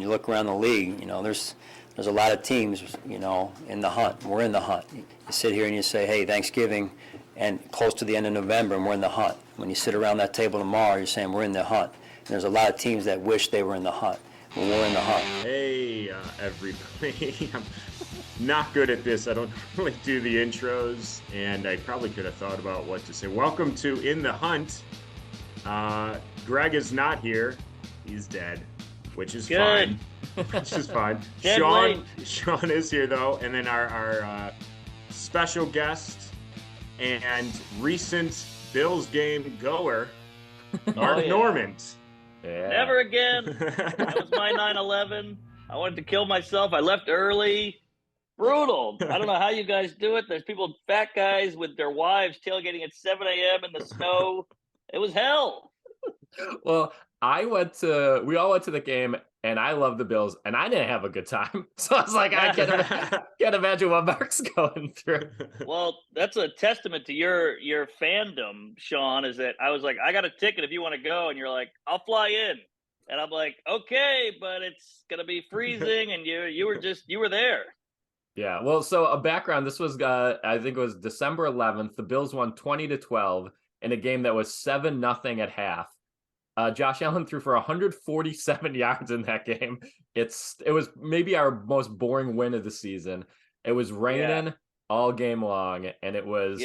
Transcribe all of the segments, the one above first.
you look around the league, there's a lot of teams, in the hunt. We're in the hunt. You sit here and you say, hey, Thanksgiving, and close to the end of November, and we're in the hunt. When you sit around that table tomorrow, you're saying we're in the hunt. And there's a lot of teams that wish they were in the hunt. But we're in the hunt. Hey, everybody. I'm not good at this. I don't really do the intros, and I probably could have thought about what to say. Welcome to In the Hunt. Greg is not here. He's dead, which is fine. Which is fine. Sean is here, though, and then our special guest and recent Bills game goer, Mark Normand. Yeah. Never again. That was my 9/11. I wanted to kill myself. I left early. Brutal. I don't know how you guys do it. There's people, fat guys with their wives tailgating at 7 a.m. in the snow. It was hell. Well, we all went to the game, and I love the Bills, and I didn't have a good time. So I was like, I can't imagine what Mark's going through. Well, that's a testament to your fandom, Sean, is that I was like, I got a ticket if you want to go. And you're like, I'll fly in. And I'm like, okay, but it's going to be freezing. And you were there. Yeah. Well, so a background, this was, I think it was December 11th. The Bills won 20-12 in a game that was 7-0 at half. Josh Allen threw for 147 yards in that game. It was maybe our most boring win of the season. It was raining all game long, and it was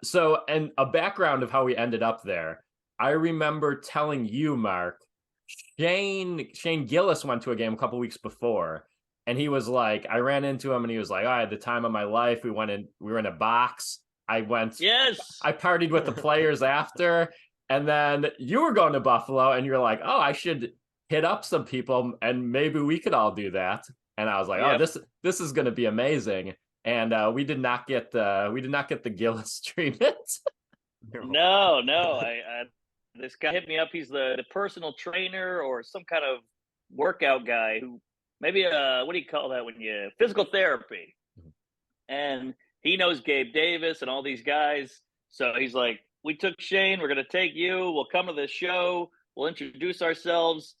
so. And a background of how we ended up there. I remember telling you, Mark, Shane Gillis went to a game a couple weeks before, and he was like, I ran into him, and he was like, I had the time of my life. We were in a box. I partied with the players after. And then you were going to Buffalo, and you're like, "Oh, I should hit up some people, and maybe we could all do that." And I was like, "Oh, this is going to be amazing." And we did not get the Gillis treatment. No. This guy hit me up. He's the personal trainer or some kind of workout guy who maybe what do you call that when you physical therapy? And he knows Gabe Davis and all these guys, so he's like, we took Shane. We're going to take you. We'll come to the show. We'll introduce ourselves.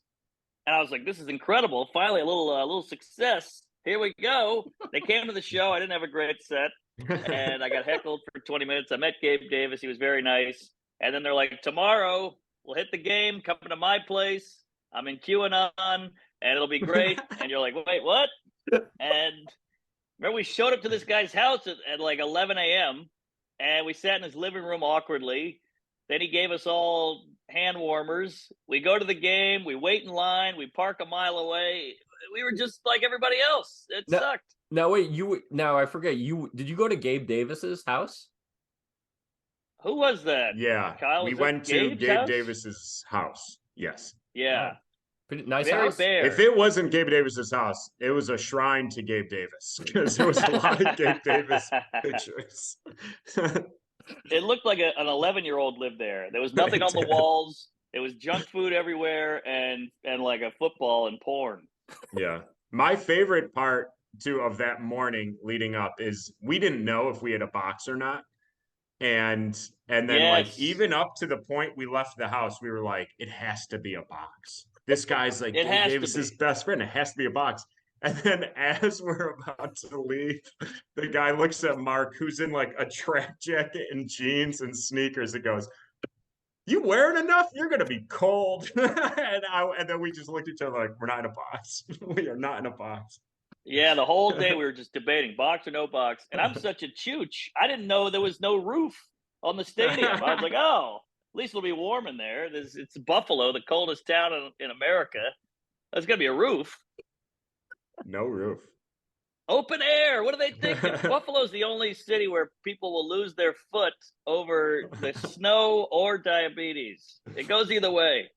And I was like, this is incredible. Finally, a little success. Here we go. They came to the show. I didn't have a great set. And I got heckled for 20 minutes. I met Gabe Davis. He was very nice. And then they're like, tomorrow, we'll hit the game. Come to my place. I'm in QAnon, and it'll be great. And you're like, wait, what? And remember, we showed up to this guy's house at like 11 a.m., and we sat in his living room awkwardly. Then he gave us all hand warmers. We go to the game. We wait in line. We park a mile away. We were just like everybody else. It sucked. No, wait. I forget. Did you go to Gabe Davis's house? Who was that? Yeah, Kyle, we went to Gabe Davis's house. Yes. Yeah. Pretty nice Very house. bare. If it wasn't Gabe Davis's house, it was a shrine to Gabe Davis because there was a lot of Gabe Davis pictures. It looked like an 11-year-old lived there. There was nothing on the walls. It was junk food everywhere and like a football and porn. Yeah. My favorite part too of that morning leading up is we didn't know if we had a box or not. And then like even up to the point we left the house, we were like, it has to be a box. This guy's like Davis's best friend. It has to be a box. And then as we're about to leave, the guy looks at Mark, who's in like a track jacket and jeans and sneakers, and goes, you wearing enough? You're going to be cold. and then we just looked at each other like, we're not in a box. We are not in a box. Yeah, the whole day we were just debating box or no box. And I'm such a chooch. I didn't know there was no roof on the stadium. I was like, oh, at least it'll be warm in there. It's Buffalo, the coldest town in America. There's going to be a roof. No roof. Open air. What do they think? Buffalo's the only city where people will lose their foot over the snow or diabetes. It goes either way.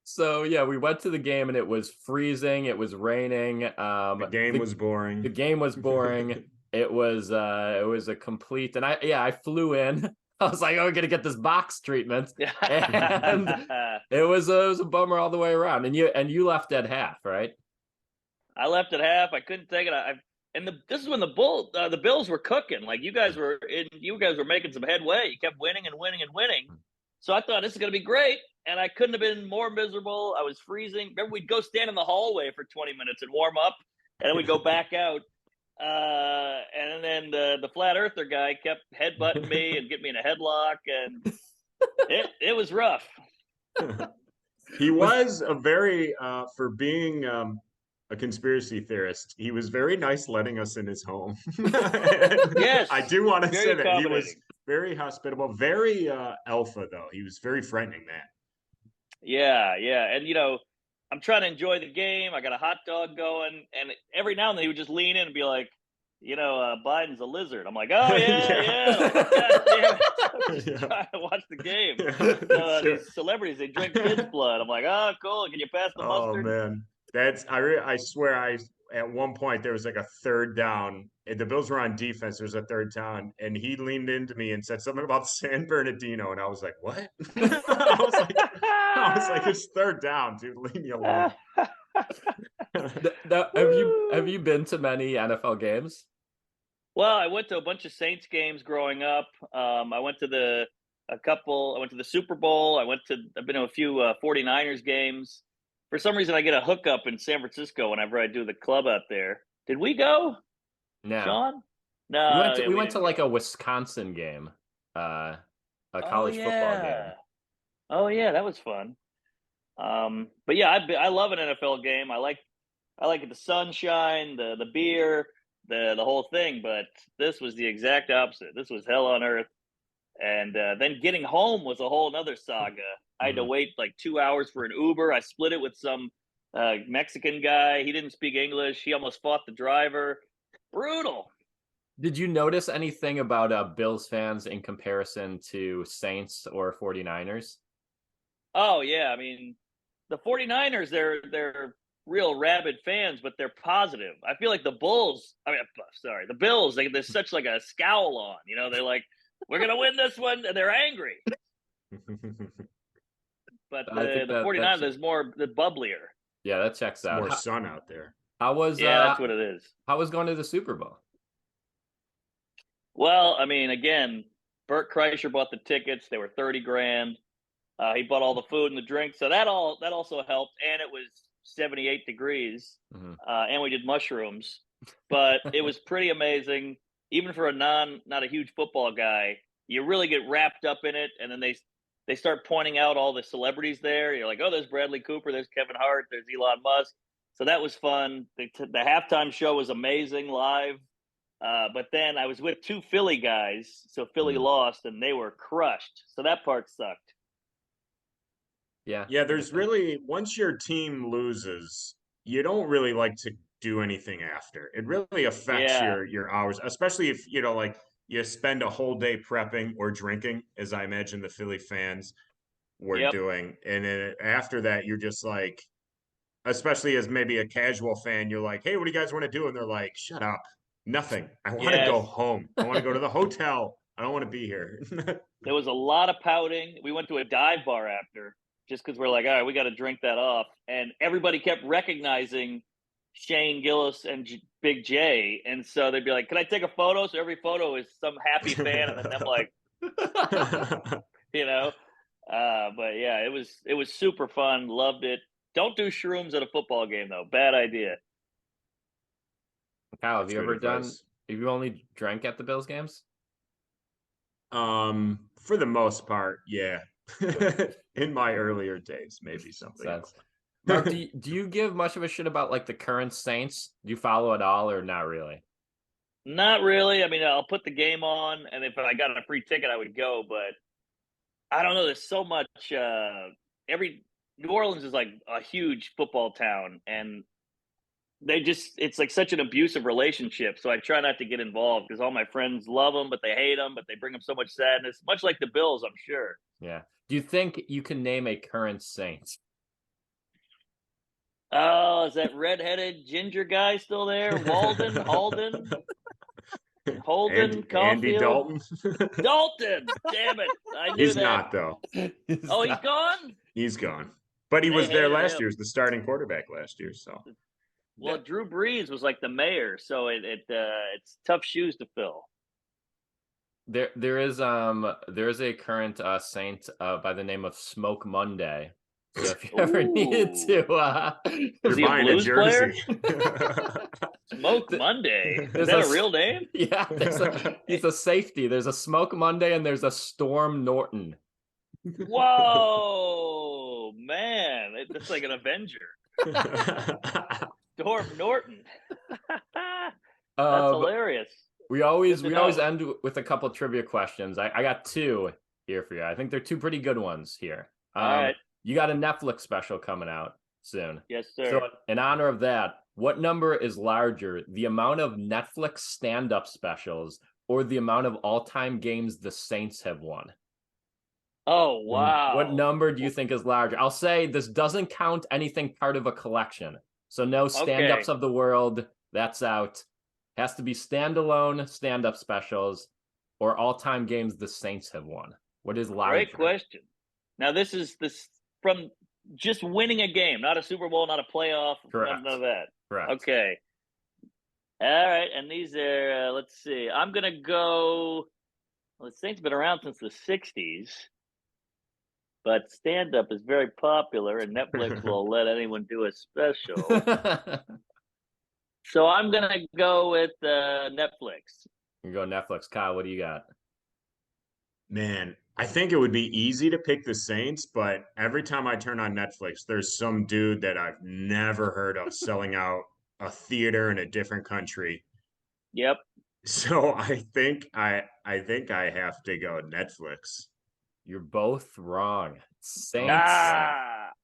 So, yeah, we went to the game, and it was freezing. It was raining. The game was boring. The game was boring. It was a complete, and I flew in. I was like, oh, we're going to get this box treatment. And it was a bummer all the way around. And you left at half, right? I left at half. I couldn't take it. This is when the Bills were cooking. Like you guys were making some headway. You kept winning and winning and winning. So I thought this is going to be great. and I couldn't have been more miserable. I was freezing. Remember, we'd go stand in the hallway for 20 minutes and warm up, and then we'd go back out. And then the flat earther guy kept headbutting me and getting me in a headlock, and it was rough. He was a very for being a conspiracy theorist, he was very nice letting us in his home. Yes, I do want to say that he was very hospitable, very alpha though. He was very frightening, man. Yeah, and I'm trying to enjoy the game. I got a hot dog going, and every now and then he would just lean in and be like, Biden's a lizard. I'm like, oh yeah. God damn it. I'm just trying to watch the game. Sure. These celebrities, they drink kids' blood. I'm like, oh, cool. Can you pass the mustard? Oh man, I swear at one point there was like a third down. And the Bills were on defense. There was a third down, and he leaned into me and said something about San Bernardino, and I was like, "What?" I was like, "It's third down, dude. Leave me alone." Have you been to many NFL games? Well, I went to a bunch of Saints games growing up. I went to the Super Bowl. I've been to a few 49ers games. For some reason, I get a hookup in San Francisco whenever I do the club out there. Did we go? No. Sean? No. We went to like a Wisconsin game, a college football game. Oh yeah, that was fun. But yeah, I love an NFL game. I like the sunshine, the beer, the whole thing. But this was the exact opposite. This was hell on earth. And then getting home was a whole nother saga. I had to wait like 2 hours for an Uber. I split it with some Mexican guy. He didn't speak English. He almost fought the driver. Brutal. Did you notice anything about Bills fans in comparison to Saints or 49ers? Oh, yeah. I mean, the 49ers, they're real rabid fans, but they're positive. I feel like the Bills, there's such like a scowl on, they're like, we're going to win this one, and they're angry. But the 49ers is more the bubblier. Yeah, that checks out. More sun out there. That's what it is. How was going to the Super Bowl? Well, I mean, again, Bert Kreischer bought the tickets. They were $30,000. He bought all the food and the drink, so that also helped. And it was 78 degrees, and we did mushrooms. But it was pretty amazing, even for not a huge football guy. You really get wrapped up in it, and then they start pointing out all the celebrities there. You're like, oh, there's Bradley Cooper, there's Kevin Hart, there's Elon Musk. So that was fun. The halftime show was amazing live. But then I was with two Philly guys, so Philly lost, and they were crushed. So that part sucked. Yeah, there's really, once your team loses, you don't really like to do anything after. It really affects your hours, especially if, you spend a whole day prepping or drinking, as I imagine the Philly fans were doing. And then after that, you're just like, especially as maybe a casual fan, you're like, hey, what do you guys want to do? And they're like, shut up. Nothing. I want to go home. I want to go to the hotel. I don't want to be here. There was a lot of pouting. We went to a dive bar after just because we're like, all right, we got to drink that off. And everybody kept recognizing Shane Gillis and Big J. And so they'd be like, can I take a photo? So every photo is some happy fan. And then them like, but yeah, it was super fun. Loved it. Don't do shrooms at a football game, though. Bad idea. Kyle, have you only drank at the Bills games? For the most part, yeah. In my earlier days, maybe something else. Mark, do you give much of a shit about like the current Saints? Do you follow it all or not really? Not really. I mean, I'll put the game on, and if I got a free ticket, I would go. But I don't know. There's so much. New Orleans is like a huge football town, and it's like such an abusive relationship. So I try not to get involved because all my friends love them, but they hate them, but they bring them so much sadness, much like the Bills, I'm sure. Yeah. Do you think you can name a current Saint? Oh, is that redheaded ginger guy still there? Holden, Caulfield? Andy Dalton. Dalton, damn it! I knew he's that. Not though. He's gone. He's gone, but he was there last year. He was the starting quarterback last year. So. Well, Drew Brees was like the mayor, so it's tough shoes to fill. There is a current Saint by the name of Smoke Monday. So if you ever needed to, is he a buying a blues player? jersey. Smoke Monday. Is There's that a real name? Yeah, he's a safety. There's a Smoke Monday and there's a Storm Norton. Whoa, man. It's like an Avenger. Storm Norton. That's hilarious. We always end with a couple trivia questions. I got two here for you. I think they're two pretty good ones here. All right. You got a Netflix special coming out soon. Yes, sir. So in honor of that, what number is larger, the amount of Netflix stand-up specials or the amount of all-time games the Saints have won? Oh, wow. What number do you think is larger? I'll say this doesn't count anything part of a collection. So no stand-ups of the world, that's out. Has to be standalone stand-up specials or all-time games the Saints have won. What is larger? Great question. Now, this is from just winning a game, not a Super Bowl, not a playoff, Correct. none of that. Correct. Okay. All right, and these are, let's see. I'm going to go, well, the Saints been around since the 60s, but stand-up is very popular, and Netflix will let anyone do a special. So I'm going to go with Netflix. You go Netflix. Kyle, what do you got? Man, I think it would be easy to pick the Saints, but every time I turn on Netflix, there's some dude that I've never heard of selling out a theater in a different country. Yep. So I think I have to go Netflix. You're both wrong. Saints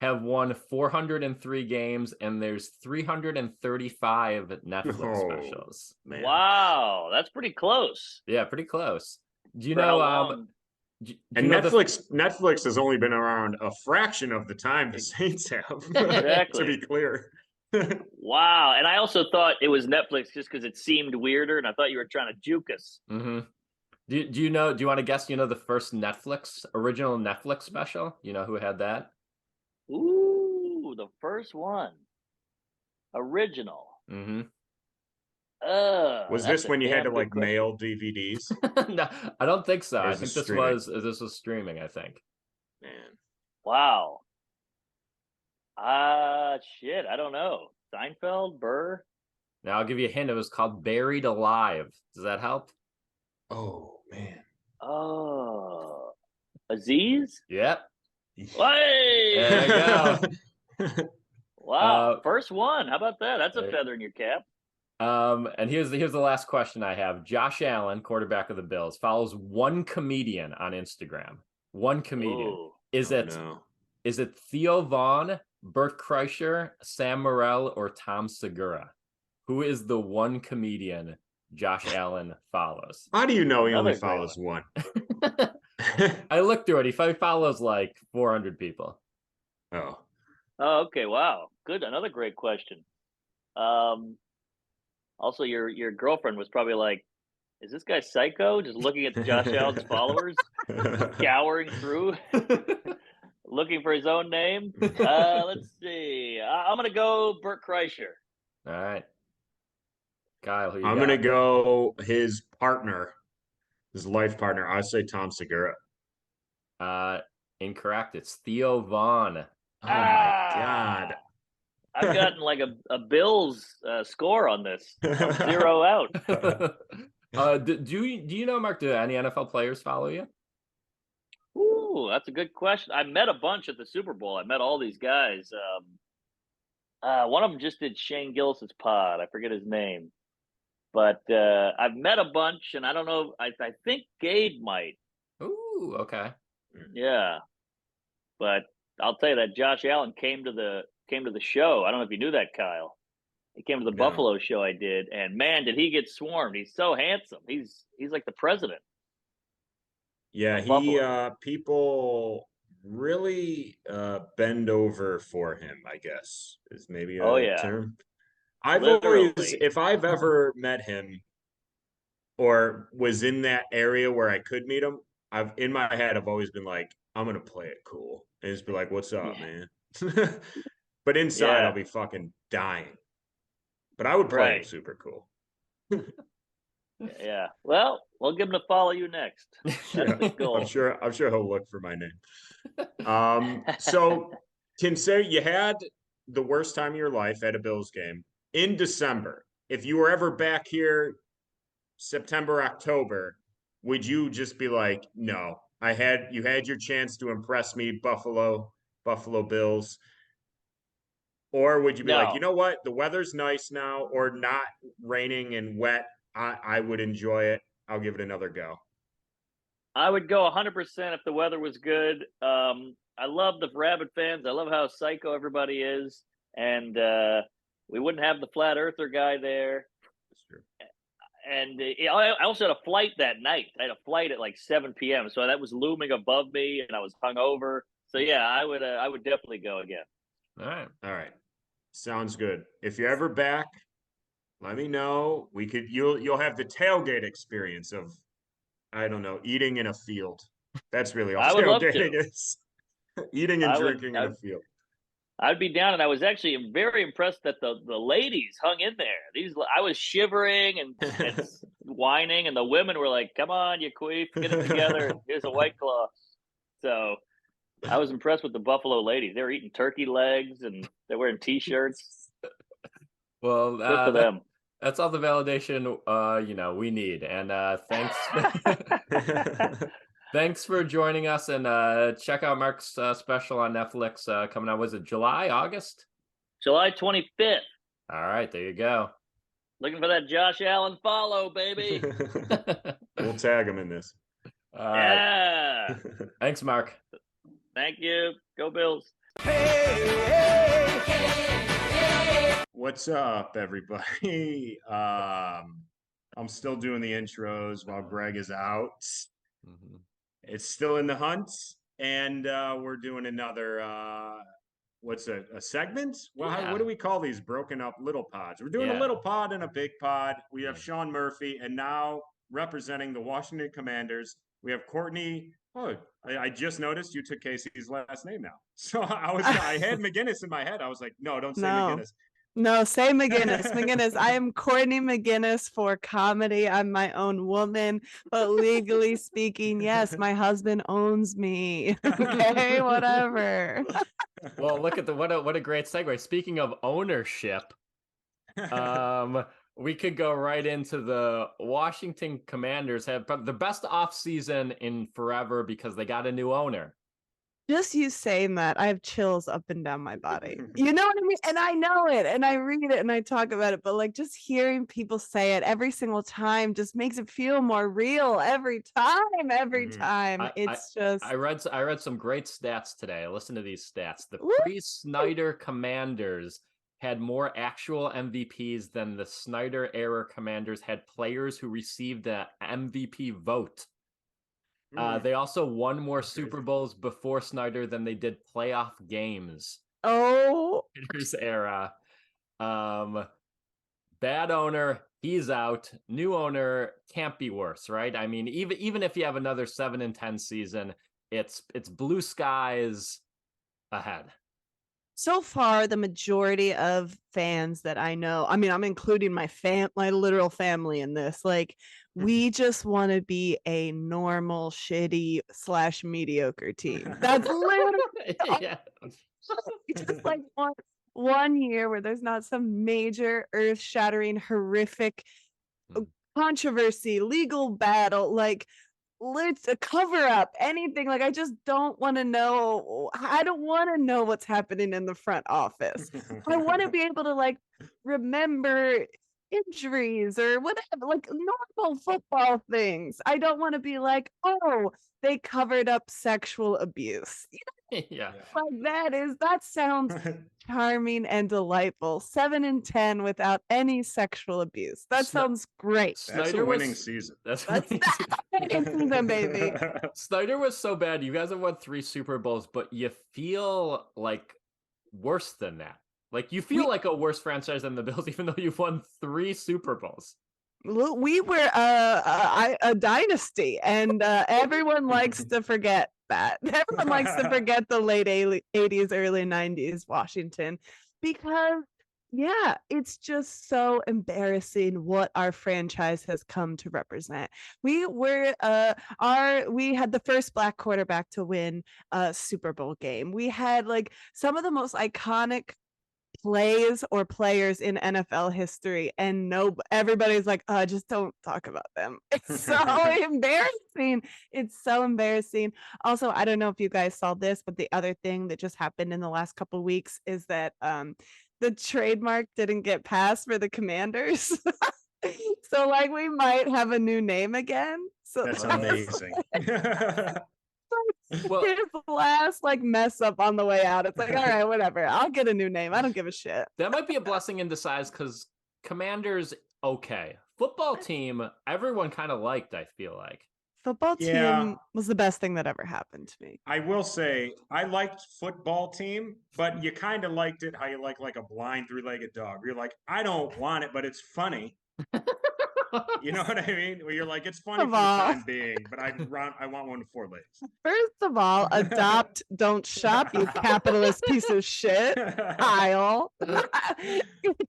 have won 403 games, and there's 335 Netflix specials. Man. Wow, that's pretty close. Yeah, pretty close. Do you For know? And Netflix has only been around a fraction of the time the Saints have. Exactly. To be clear. Wow, and I also thought it was Netflix just because it seemed weirder, and I thought you were trying to juke us. Mm-hmm. Do you know? Do you want to guess? You know the first original Netflix special. You know who had that? Ooh, the first one, original. Mm-hmm. Was this when you had to like mail DVDs? No, I don't think so. I think this was streaming. I think. Man. Wow. Shit. I don't know. Seinfeld, Burr. Now I'll give you a hint. It was called Buried Alive. Does that help? Oh man. Oh, Aziz. Yep. Hey! There you go. Wow, first one. How about that? That's a feather in your cap. And here's the last question I have. Josh Allen, quarterback of the Bills, follows one comedian on Instagram. One comedian. Ooh. Is it Theo Vaughn, Bert Kreischer, Sam Morril, or Tom Segura? Who is the one comedian Josh Allen follows? How do you know he only follows one? I looked through it. He follows like 400 people. Oh, okay. Wow. Good. Another great question. Also, your girlfriend was probably like, is this guy psycho? Just looking at Josh Allen's followers, scouring through, looking for his own name. Let's see. I'm going to go Bert Kreischer. All right. Kyle, who you I'm got? going to go his partner, his life partner. I say Tom Segura. Incorrect. It's Theo Vaughn. Oh, my God. I've gotten like a Bills score on this. I'm 0 out. Do you know, Mark, do any NFL players follow you? Ooh, that's a good question. I met a bunch at the Super Bowl. I met all these guys. One of them just did Shane Gillis's pod. I forget his name. But I've met a bunch, and I don't know. I think Gabe might. Ooh, okay. Yeah. But I'll tell you that Josh Allen came to the show. I don't know if you knew that, Kyle. He came to the Buffalo show I did, and man, did he get swarmed. He's so handsome. He's like the president. Yeah, people really bend over for him, I guess, is maybe a term. If I've ever met him or was in that area where I could meet him, in my head, I've always been like, I'm going to play it cool. And just be like, what's up, man? But inside, I'll be fucking dying. But I would play it super cool. Yeah. Well, We'll give him to follow you next. That's the goal. I'm sure he'll look for my name. So consider you had the worst time of your life at a Bills game in December. If you were ever back here September, October, would you just be like, no, you had your chance to impress me, Buffalo Bills? Or would you be like, you know what? The weather's nice now, or not raining and wet. I would enjoy it. I'll give it another go. I would go 100% if the weather was good. I love the Rabbit fans. I love how psycho everybody is. And we wouldn't have the flat earther guy there. That's true. And I also had a flight that night. I had a flight at like 7 p.m. So that was looming above me, and I was hungover. So yeah, I would definitely go again. All right. Sounds good. If you're ever back, let me know. You'll have the tailgate experience of, I don't know, eating in a field. That's really all tailgating is. Eating and drinking in a field. I'd be down, and I was actually very impressed that the ladies hung in there. I was shivering and whining, and the women were like, "Come on, you queef, get it together. Here's a White Claw." So I was impressed with the Buffalo ladies. They were eating turkey legs, and they're wearing T-shirts. Well, good for them. That's all the validation we need. And thanks. Thanks for joining us, and check out Mark's special on Netflix coming out. Was it July, August? July 25th. All right, there you go. Looking for that Josh Allen follow, baby. We'll tag him in this. Yeah. Thanks, Mark. Thank you. Go Bills. What's up, everybody? I'm still doing the intros while Greg is out. Mm-hmm. It's still in the hunt, and we're doing another what's a segment? Well, what do we call these broken up little pods? We're doing a little pod and a big pod. We have Sean Murphy, and now representing the Washington Commanders, we have Courtney. Oh, I just noticed you took Casey's last name now. So I had Maginnis in my head. I was like, no, don't say Maginnis. No, say Maginnis. I am Courtney Maginnis for comedy. I'm my own woman, but legally speaking, yes, my husband owns me. Okay, whatever. Well, look at what a great segue. Speaking of ownership, we could go right into the Washington Commanders have the best offseason in forever because they got a new owner. Just you saying that, I have chills up and down my body. You know what I mean? And I know it, and I read it, and I talk about it, but like just hearing people say it every single time just makes it feel more real every time. I read some great stats today. Listen to these stats. The pre-Snyder Commanders had more actual MVPs than the Snyder era Commanders had players who received the MVP vote. They also won more Super Bowls before Snyder than they did playoff games. Oh, Snyder's era. Bad owner, he's out. New owner can't be worse, right? I mean, even if you have another 7-10 season, it's blue skies ahead. So far, the majority of fans that I know, I mean, I'm including my literal family in this. Like, we just want to be a normal, shitty / mediocre team. That's literally just like one year where there's not some major, earth-shattering, horrific controversy, legal battle, like let's cover up anything. Like, I just don't want to know. I don't want to know what's happening in the front office. I want to be able to like remember injuries or whatever, like normal football things. I don't want to be like, oh, they covered up sexual abuse. Yeah. Like that sounds charming and delightful. 7-10 without any sexual abuse. That sounds great. That's a winning season. That's winning season, baby. Snyder was so bad. You guys have won 3 Super Bowls, but you feel like worse than that. Like you feel like a worse franchise than the Bills, even though you've won 3 Super Bowls. We were a dynasty, and everyone likes to forget that. Everyone likes to forget the late 80s, early 90s Washington, because Yeah, it's just so embarrassing what our franchise has come to represent. We had the first black quarterback to win a Super Bowl game. We had like some of the most iconic plays or players in NFL history, and everybody's like, just don't talk about them. It's so embarrassing. It's so embarrassing. Also, I don't know if you guys saw this, but the other thing that just happened in the last couple of weeks is that the trademark didn't get passed for the Commanders. So like we might have a new name again. So that's amazing. Well, his last like mess up on the way out. It's like, all right, whatever. I'll get a new name. I don't give a shit. That might be a blessing in disguise because Commanders, okay. Football team, everyone kind of liked, I feel like. Football team was the best thing that ever happened to me. I will say I liked football team, but you kind of liked it how you like a blind three-legged dog. You're like, I don't want it, but it's funny. You know what I mean? Where you're like, it's funny for the time being, but I want one with 4 legs. First of all, adopt, don't shop, you capitalist piece of shit. Kyle.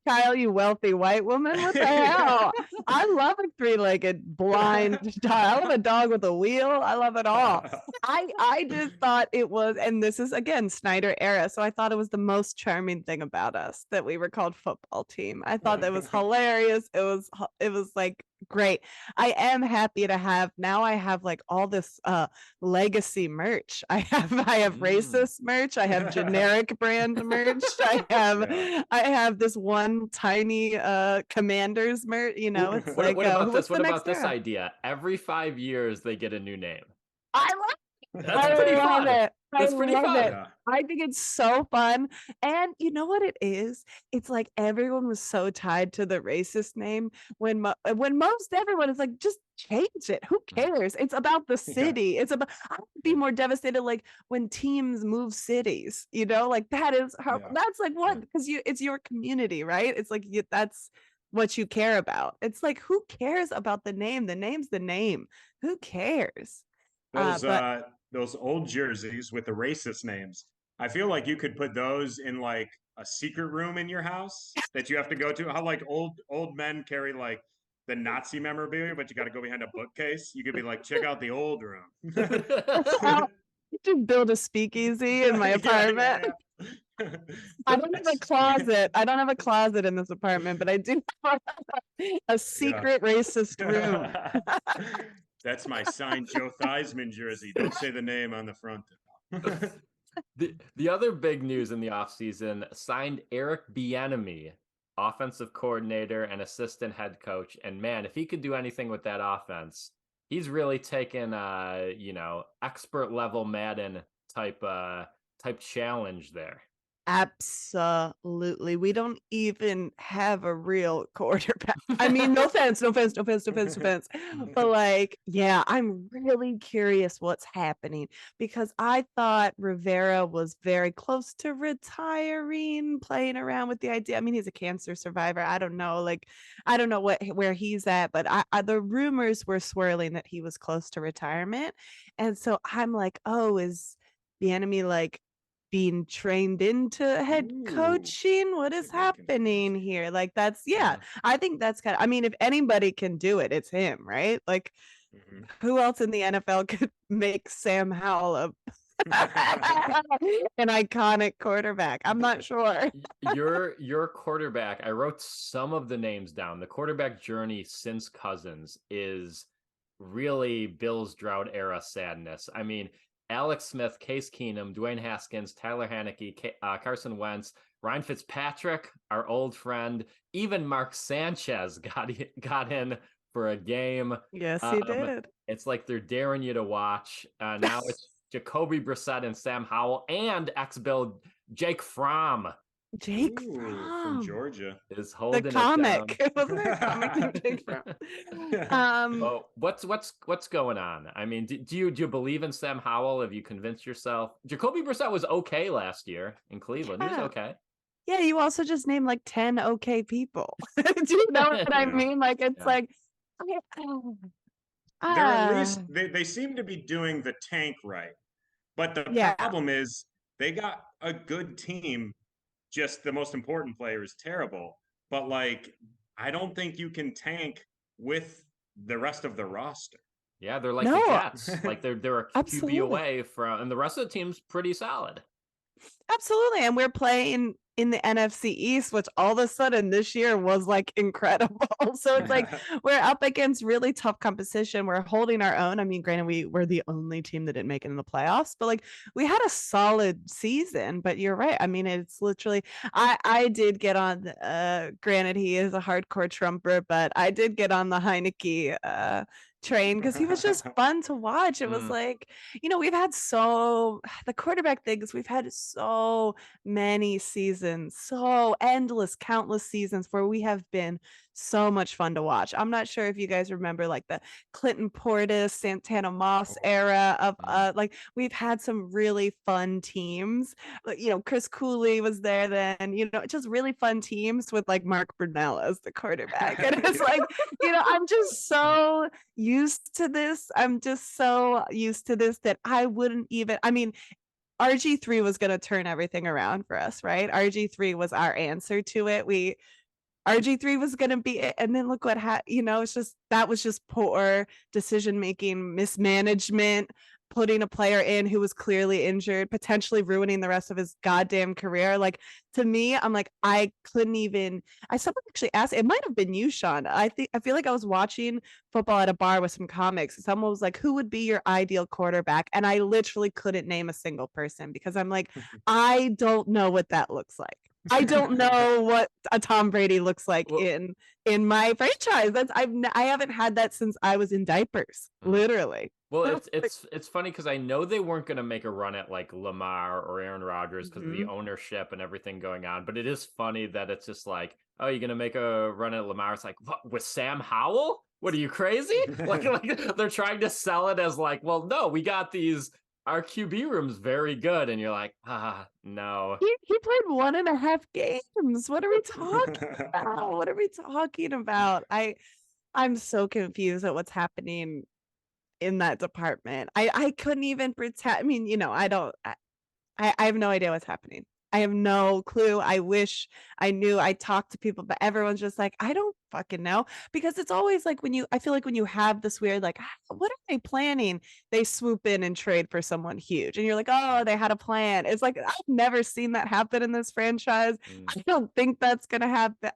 Kyle, you wealthy white woman. What the hell? I love a three-legged blind dog. I love a dog with a wheel. I love it all. I just thought it was, and this is again Snyder era, so I thought it was the most charming thing about us that we were called football team. I thought that was hilarious. It was like great. I am happy to have now. I have like all this legacy merch. I have racist merch. I have generic brand merch. I have this one tiny Commanders merch. You know, it's what about this? What about this era? idea? Every 5 years they get a new name. I love it. That's pretty fun. That's pretty fun. Yeah. I think it's so fun. And you know what it is? It's like everyone was so tied to the racist name when most everyone is like, just change it. Who cares? It's about the city. Yeah. It's about, I would be more devastated like when teams move cities, you know, like that is how that's like what, because it's your community, right? It's like that's what you care about. It's like, who cares about the name? The name's the name. Who cares? Those old jerseys with the racist names. I feel like you could put those in like a secret room in your house that you have to go to. How like old men carry like the Nazi memorabilia, but you got to go behind a bookcase. You could be like, check out the old room. Just build a speakeasy in my apartment. Yeah. I don't have a closet. I don't have a closet in this apartment, but I do have a secret racist room. That's my signed Joe Theismann jersey. Don't say the name on the front. The other big news in the offseason, signed Eric Bieniemy, offensive coordinator and assistant head coach. And man, if he could do anything with that offense, he's really taken expert level Madden type challenge there. Absolutely. We don't even have a real quarterback. I mean, no offense. But like, yeah, I'm really curious what's happening because I thought Rivera was very close to retiring, playing around with the idea. I mean, he's a cancer survivor. I don't know where he's at, but the rumors were swirling that he was close to retirement. And so I'm like, oh, is Bieniemy like being trained into head coaching? What is happening here? Like that's I think that's kind of, I mean, if anybody can do it, it's him, right? Like who else in the NFL could make Sam Howell an iconic quarterback? I'm not sure. Your quarterback, I wrote some of the names down. The quarterback journey since Cousins is really Bill's drought era sadness. I mean, Alex Smith, Case Keenum, Dwayne Haskins, Tyler Haneke, Carson Wentz, Ryan Fitzpatrick, our old friend, even Mark Sanchez got in for a game. Yes, he did. It's like they're daring you to watch. Now it's Jacoby Brissett and Sam Howell and ex-Bill Jake Fromm. Jake Fromm from Georgia is holding the comic. It wasn't there a comic named Jake Fromm? What's going on? I mean, do you believe in Sam Howell? Have you convinced yourself? Jacoby Brissett was okay last year in Cleveland. He was okay. Yeah, you also just named like 10 okay people. Do you know what I mean? Like it's like they're at least they seem to be doing the tank right. But the problem is they got a good team just the most important player is terrible. But like, I don't think you can tank with the rest of the roster. Yeah, they're like No. the Jets. Like they're a QB Absolutely. away from, and the rest of the team's pretty solid. Absolutely. And we're playing in the NFC East, which all of a sudden this year was like incredible. So it's like we're up against really tough competition. We're holding our own. I mean, granted, we were the only team that didn't make it in the playoffs, but like we had a solid season. But you're right. I mean, it's literally I did get on granted he is a hardcore Trumper, but I did get on the Heineke train because he was just fun to watch. It was like, we've had the quarterback things, we've had so many seasons, so endless, countless seasons where we have been so much fun to watch. I'm not sure if you guys remember like the Clinton Portis, Santana Moss era of like we've had some really fun teams. Chris Cooley was there then, just really fun teams with like Mark Brunell as the quarterback. And it's like, I'm just so used to this. I'm just so used to this that I wouldn't even, I mean, RG3 was going to turn everything around for us, right? RG3 was our answer to it. RG3 was going to be it. And then look what that was just poor decision making, mismanagement, putting a player in who was clearly injured, potentially ruining the rest of his goddamn career. Like, to me, I'm like, someone actually asked, it might have been you, Sean. I feel like I was watching football at a bar with some comics. Someone was like, who would be your ideal quarterback? And I literally couldn't name a single person because I'm like, I don't know what that looks like. I don't know what a Tom Brady looks like in my franchise. I haven't had that since I was in diapers, literally. Well, it's funny because I know they weren't going to make a run at like Lamar or Aaron Rodgers because of the ownership and everything going on. But it is funny that it's just like, oh, you're going to make a run at Lamar. It's like, what, with Sam Howell? What, are you crazy? like they're trying to sell it as like, well, no, we got our QB room's very good. And you're like, no. He played 1.5 games. What are we talking about? What are we talking about? I'm so confused at what's happening in that department. I couldn't even pretend. I mean, I have no idea what's happening. I have no clue. I wish I knew. I talked to people, but everyone's just like, I don't fucking know. Because it's always like I feel like when you have this weird, like, what are they planning? They swoop in and trade for someone huge. And you're like, oh, they had a plan. It's like, I've never seen that happen in this franchise. I don't think that's going to happen.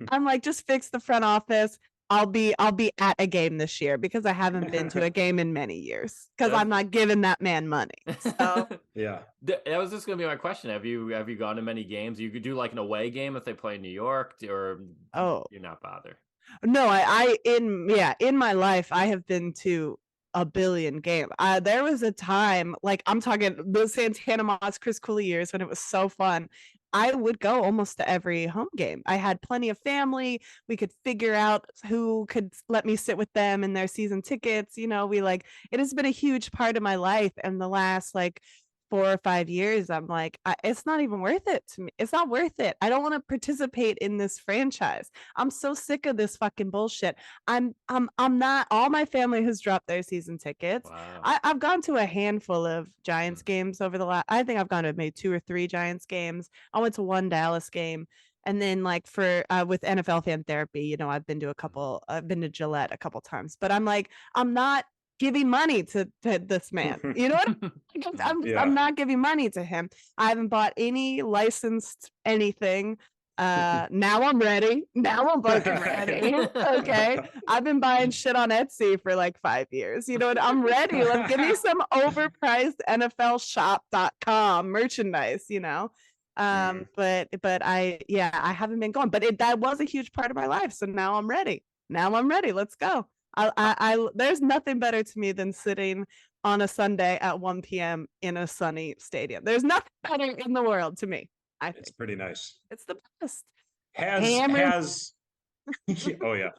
I'm like, just fix the front office. I'll be at a game this year because I haven't been to a game in many years because I'm not giving that man money. So yeah, that was just gonna be my question. Have you gone to many games? You could do like an away game if they play in New York, or you're not bothered? No, in my life I have been to a billion games. There was a time, like I'm talking the Santana Moss, Chris Cooley years when it was so fun. I would go almost to every home game. I had plenty of family. We could figure out who could let me sit with them in their season tickets. It has been a huge part of my life. And the last 4 or 5 years, I'm like, it's not even worth it to me. It's not worth it. I don't want to participate in this franchise. I'm so sick of this fucking bullshit. I'm not. All my family has dropped their season tickets. Wow. I've gone to a handful of Giants games over the last. I think I've gone to maybe 2 or 3 Giants games. I went to one Dallas game. And then for with NFL Fan Therapy, I've been to a couple. I've been to Gillette a couple times. But I'm like, I'm not giving money to this man. You know what? I'm not giving money to him. I haven't bought any licensed anything. Now I'm ready. Now I'm fucking ready. Okay. I've been buying shit on Etsy for 5 years. You know what? I'm ready. Give me some overpriced NFLshop.com merchandise, but I haven't been going, but that was a huge part of my life. So now I'm ready. Let's go. There's nothing better to me than sitting on a Sunday at 1 p.m. in a sunny stadium. There's nothing better in the world to me. I think it's pretty nice. It's the best. Oh yeah,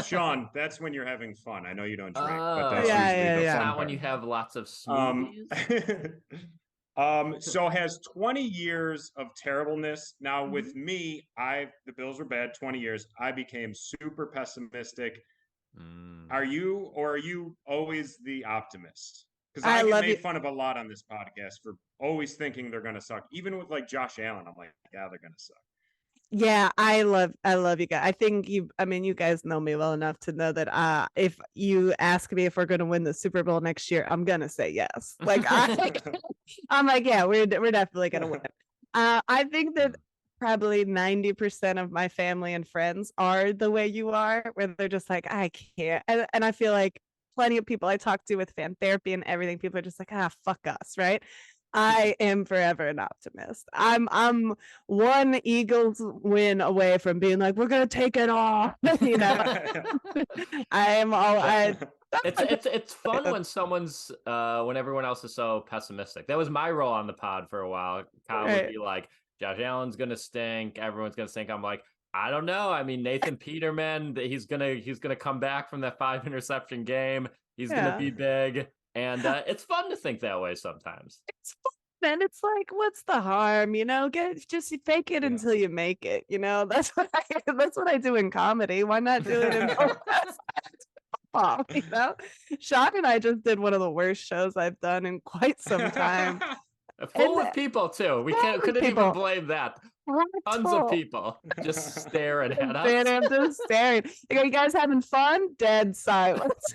Sean, that's when you're having fun. I know you don't drink, but that's usually the fun not part. when you have lots of smoothies. So has 20 years of terribleness. Now with me, the Bills were bad 20 years. I became super pessimistic. Are you always the optimist? Because I get made fun of a lot on this podcast for always thinking they're going to suck. Even with like Josh Allen, I'm like, yeah, they're going to suck. Yeah, I love you guys. I think you guys know me well enough to know that if you ask me if we're going to win the Super Bowl next year, I'm going to say yes. Like I'm like, yeah, we're definitely going to win. I think that probably 90% of my family and friends are the way you are, where they're just like, I can't. And I feel like plenty of people I talk to with fan therapy and everything, people are just like, fuck us, right? I am forever an optimist. I'm one Eagles win away from being like, we're gonna take it all. You know, I am all. It's fun when someone's when everyone else is so pessimistic. That was my role on the pod for a while. Kyle would be like, Josh Allen's gonna stink. Everyone's gonna stink. I'm like, I don't know. I mean, Nathan Peterman, he's gonna come back from that 5 interception game. He's gonna be big. And it's fun to think that way sometimes. It's fun, and it's like, what's the harm? You know, just fake it until you make it. You know, that's what I do in comedy. Why not do it in football? You know, Sean and I just did one of the worst shows I've done in quite some time. Full of people too. We couldn't even blame that. Tons of people just staring at us. I'm just staring. Are you guys having fun? Dead silence.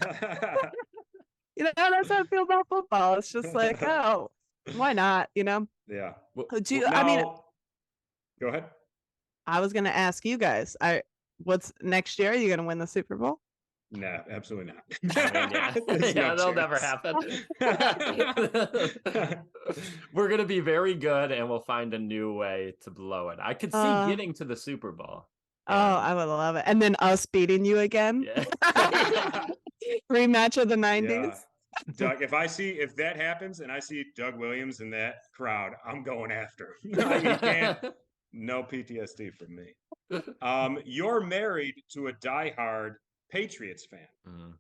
You know, that's how I feel about football. It's just like, oh, why not? You know? Yeah. I mean, go ahead. I was going to ask you guys, what's next year? Are you going to win the Super Bowl? No, absolutely not. That'll never happen. We're going to be very good, and we'll find a new way to blow it. I could see getting to the Super Bowl. Oh, I would love it. And then us beating you again. Yeah. Rematch of the 90s. Yeah. Doug, if that happens and I see Doug Williams in that crowd, I'm going after him. No PTSD from me. You're married to a diehard Patriots fan.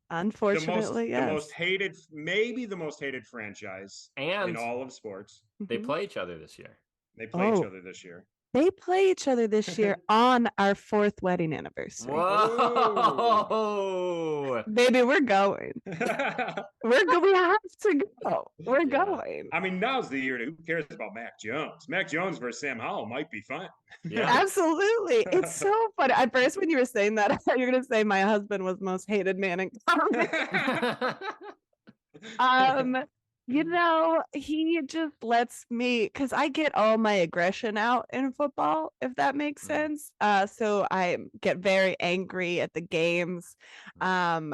Unfortunately, the most hated, maybe the most hated franchise in all of sports. They play each other this year. They play each other this year. They play each other this year on our 4th wedding anniversary. Whoa! Baby, we're going. We have to go. We're going. I mean, now's the year. Who cares about Mac Jones? Mac Jones versus Sam Howell might be fun. Yeah, absolutely. It's so funny. At first, when you were saying that, I thought you were going to say my husband was most hated man in comedy. You know, he just lets me, because I get all my aggression out in football, if that makes sense. So I get very angry at the games. Don't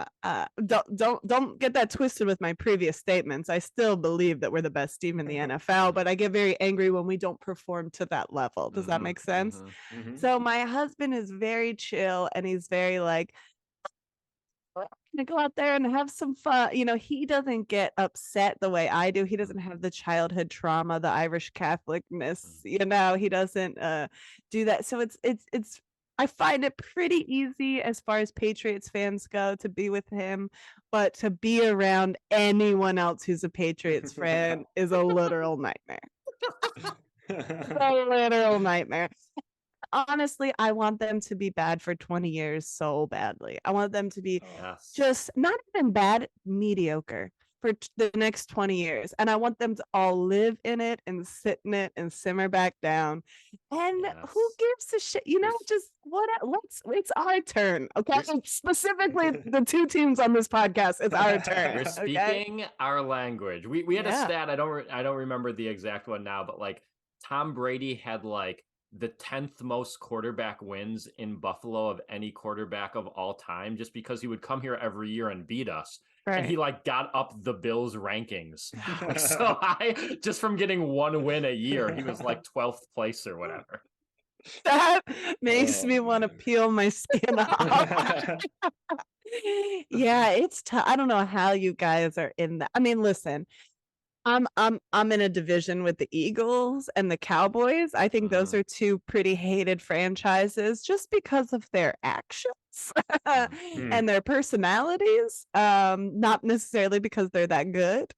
get that twisted with my previous statements. I still believe that we're the best team in the NFL, but I get very angry when we don't perform to that level. Does that make sense? So my husband is very chill, and he's very like, to go out there and have some fun. You know, he doesn't get upset the way I do. He doesn't have the childhood trauma, the Irish Catholicness. You know, he doesn't do that. So it's I find it pretty easy as far as Patriots fans go to be with him, but to be around anyone else who's a Patriots fan is a literal nightmare. A literal nightmare. Honestly, I want them to be bad for 20 years so badly. I want them to be just not even bad, mediocre for the next 20 years. And I want them to all live in it and sit in it and simmer back down. And who gives a shit? You know, just it's our turn. Okay. Specifically, the 2 teams on this podcast, it's our turn. We're speaking our language. We had a stat, I don't remember the exact one now, but like Tom Brady had like the 10th most quarterback wins in Buffalo of any quarterback of all time, just because he would come here every year and beat us. Right. And he like got up the Bills rankings. So just from getting 1 win a year, he was like 12th place or whatever. That makes me want to peel my skin off. Yeah, it's tough. I don't know how you guys are in that. I mean, listen, I'm in a division with the Eagles and the Cowboys. I think those are 2 pretty hated franchises just because of their actions and their personalities. Not necessarily because they're that good.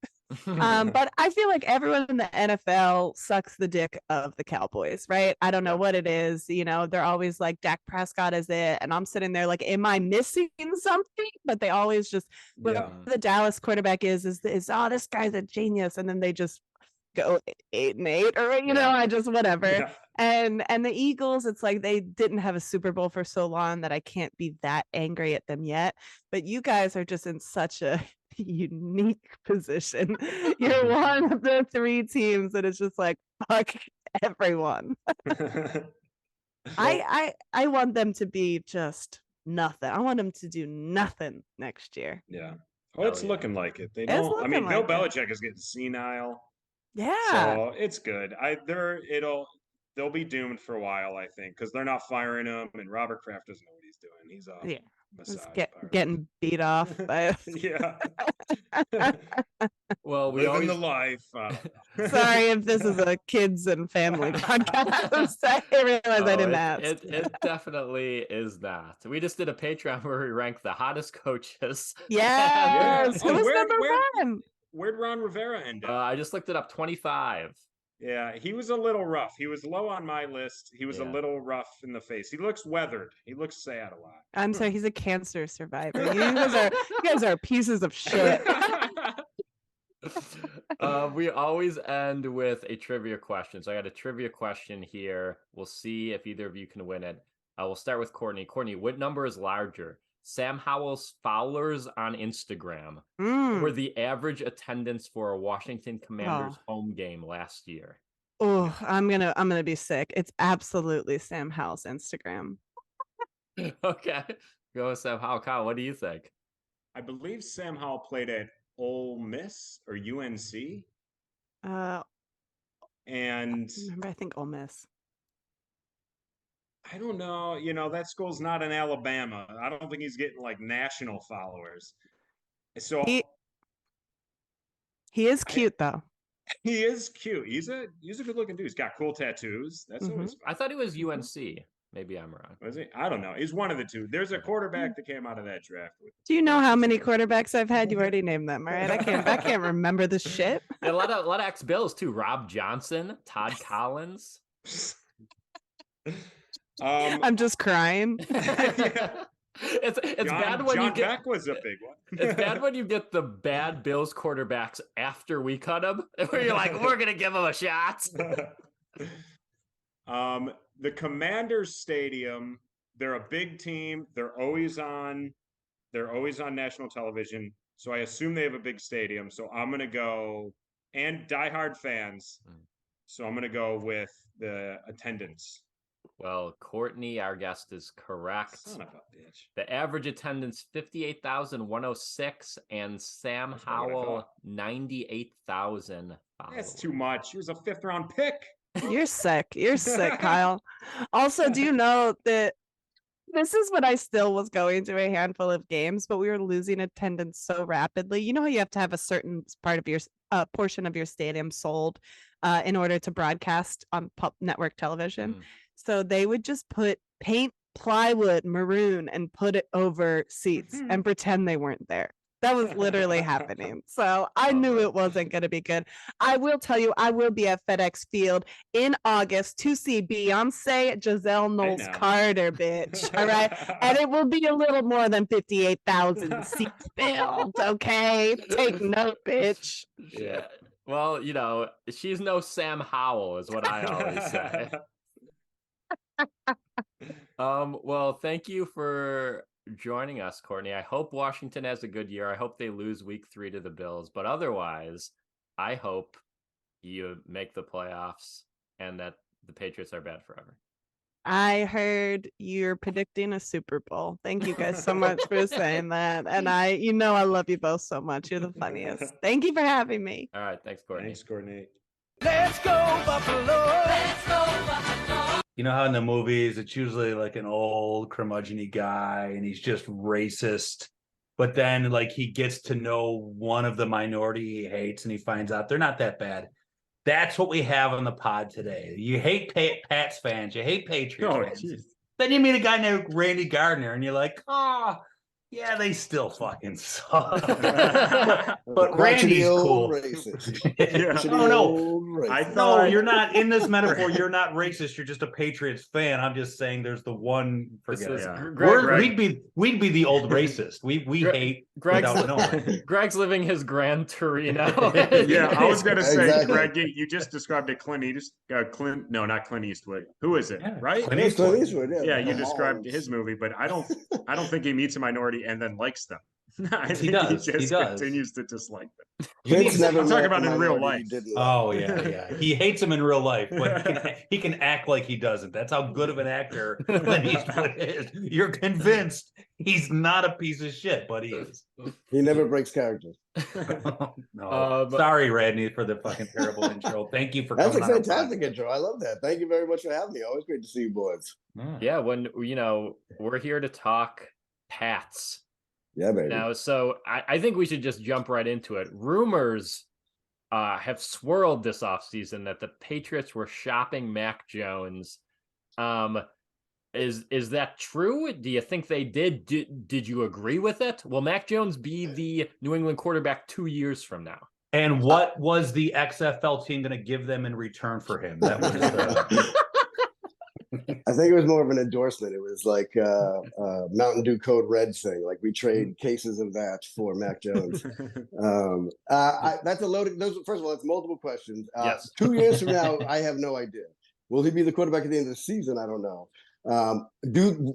But I feel like everyone in the NFL sucks the dick of the Cowboys, right? I don't know what it is. They're always like, Dak Prescott is it. And I'm sitting there like, am I missing something? But they always just, whatever the Dallas quarterback is, oh, this guy's a genius. And then they just go 8-8 or, I just, whatever. Yeah. And the Eagles, it's like they didn't have a Super Bowl for so long that I can't be that angry at them yet. But you guys are just in such a unique position. You're one of the 3 teams that is just like, fuck everyone. I want them to be just nothing. I want them to do nothing next year. Yeah. Well, it's looking like it. They don't. I mean, Bill Belichick is getting senile. Yeah. So it's good. They'll be doomed for a while, I think, because they're not firing him, and Robert Kraft doesn't know what he's doing. He's getting beat off by yeah. Well, we living the life. Sorry if this is a kids and family podcast. I realize I didn't ask. It definitely is not. We just did a Patreon where we ranked the hottest coaches. Yes. Who was number 1? Where'd Ron Rivera end up? I just looked it up. 25. Yeah, he was a little rough. He was low on my list. He was a little rough in the face. He looks weathered. He looks sad a lot. I'm sorry, he's a cancer survivor. You guys are pieces of shit. We always end with a trivia question. So I got a trivia question here. We'll see if either of you can win it. We'll start with Courtney. Courtney, what number is larger? Sam Howell's followers on Instagram were the average attendance for a Washington Commanders home game last year. Oh, I'm gonna be sick. It's absolutely Sam Howell's Instagram. Okay, go with Sam Howell. Kyle, what do you think? I believe Sam Howell played at Ole Miss or UNC. And I think Ole Miss. I don't know. That school's not in Alabama. I don't think he's getting like national followers. So he is cute though. He is cute. He's a good looking dude. He's got cool tattoos. That's always fun. I thought he was UNC. Maybe I'm wrong. Was he? I don't know. He's one of the two. There's a quarterback that came out of that draft. Do you know how many quarterbacks I've had? You already named them, all right? I can't remember the shit. A lot of ex-Bills too. Rob Johnson, Todd Collins. I'm just crying. It's bad when John Beck was a big one. It's bad when you get the bad Bills quarterbacks after we cut them, where you're like, we're gonna give them a shot. The Commanders Stadium, they're a big team. They're always on national television. So I assume they have a big stadium. So I'm gonna go, and diehard fans. So I'm gonna go with the attendance. Well, Courtney, our guest, is correct. Son of a bitch. The average attendance 58,106, and Sam Howell 98,000. That's too much. He was a 5th round pick. You're sick. You're sick, Kyle. Also, do you know that this is when I still was going to a handful of games, but we were losing attendance so rapidly. You know how you have to have a certain part of your portion of your stadium sold in order to broadcast on network television. So they would just paint plywood maroon and put it over seats and pretend they weren't there. That was literally happening. So I knew it wasn't going to be good. I will tell you, I will be at FedEx Field in August to see Beyonce, Giselle Knowles Carter, bitch. All right. And it will be a little more than 58,000 seats filled. Okay. Take note, bitch. Yeah. Well, she's no Sam Howell, is what I always say. Well, thank you for joining us, Courtney. I hope Washington has a good year. I hope they lose week 3 to the Bills, but otherwise, I hope you make the playoffs and that the Patriots are bad forever. I heard you're predicting a Super Bowl. Thank you guys so much for saying that. And I love you both so much. You're the funniest. Thank you for having me. All right. Thanks, Courtney. Thanks, Courtney. Let's go, Buffalo. Let's go, Buffalo. You know how in the movies it's usually like an old curmudgeon-y guy and he's just racist, but then like he gets to know one of the minority he hates and he finds out they're not that bad. That's what we have on the pod today. You hate Pats fans, you hate Patriots fans. Geez. Then you meet a guy named Randy Gardner and you're like, Yeah, they still fucking suck. but Randy's cool. Racist. Yeah. Oh no, I no, thought you're not in this metaphor. You're not racist. You're just a Patriots fan. I'm just saying there's the one. Forget it. Yeah. Greg, We'd be the old racist. We hate without knowing. Greg's living his Gran Torino. Yeah, I was gonna say, Exactly. Greg, you just described it. No, not Clint Eastwood. Who is it? Yeah, Right? Clint That's Clint Eastwood. Eastwood, Yeah, you The described Moms. his movie, but I don't think he meets a minority and then likes them. I He think does. He He just does. continues to dislike them. Vince never I'm talking met about a in real minority he life. didn't like. Oh yeah. He hates him in real life, but he can act like he doesn't. That's how good of an actor Clint Eastwood is. You're convinced he's not a piece of shit, but he is. He never breaks character. No, sorry, Randy, for the fucking terrible intro. Thank you for That's a coming on. fantastic intro. I love that. Thank you very much for having me. Always great to see you boys. Yeah, when we're here to talk Pats. Yeah, baby. Now, so I think we should just jump right into it. Rumors have swirled this offseason that the Patriots were shopping Mac Jones. Is that true? Do you think they did? Did you agree with it? Will Mac Jones be the New England quarterback 2 years from now? And what was the XFL team going to give them in return for him? That was I think it was more of an endorsement. It was like Mountain Dew Code Red thing. Like we trade cases of that for Mac Jones. That's a loaded. First of all, it's multiple questions. Yes. 2 years from now, I have no idea. Will he be the quarterback at the end of the season? I don't know.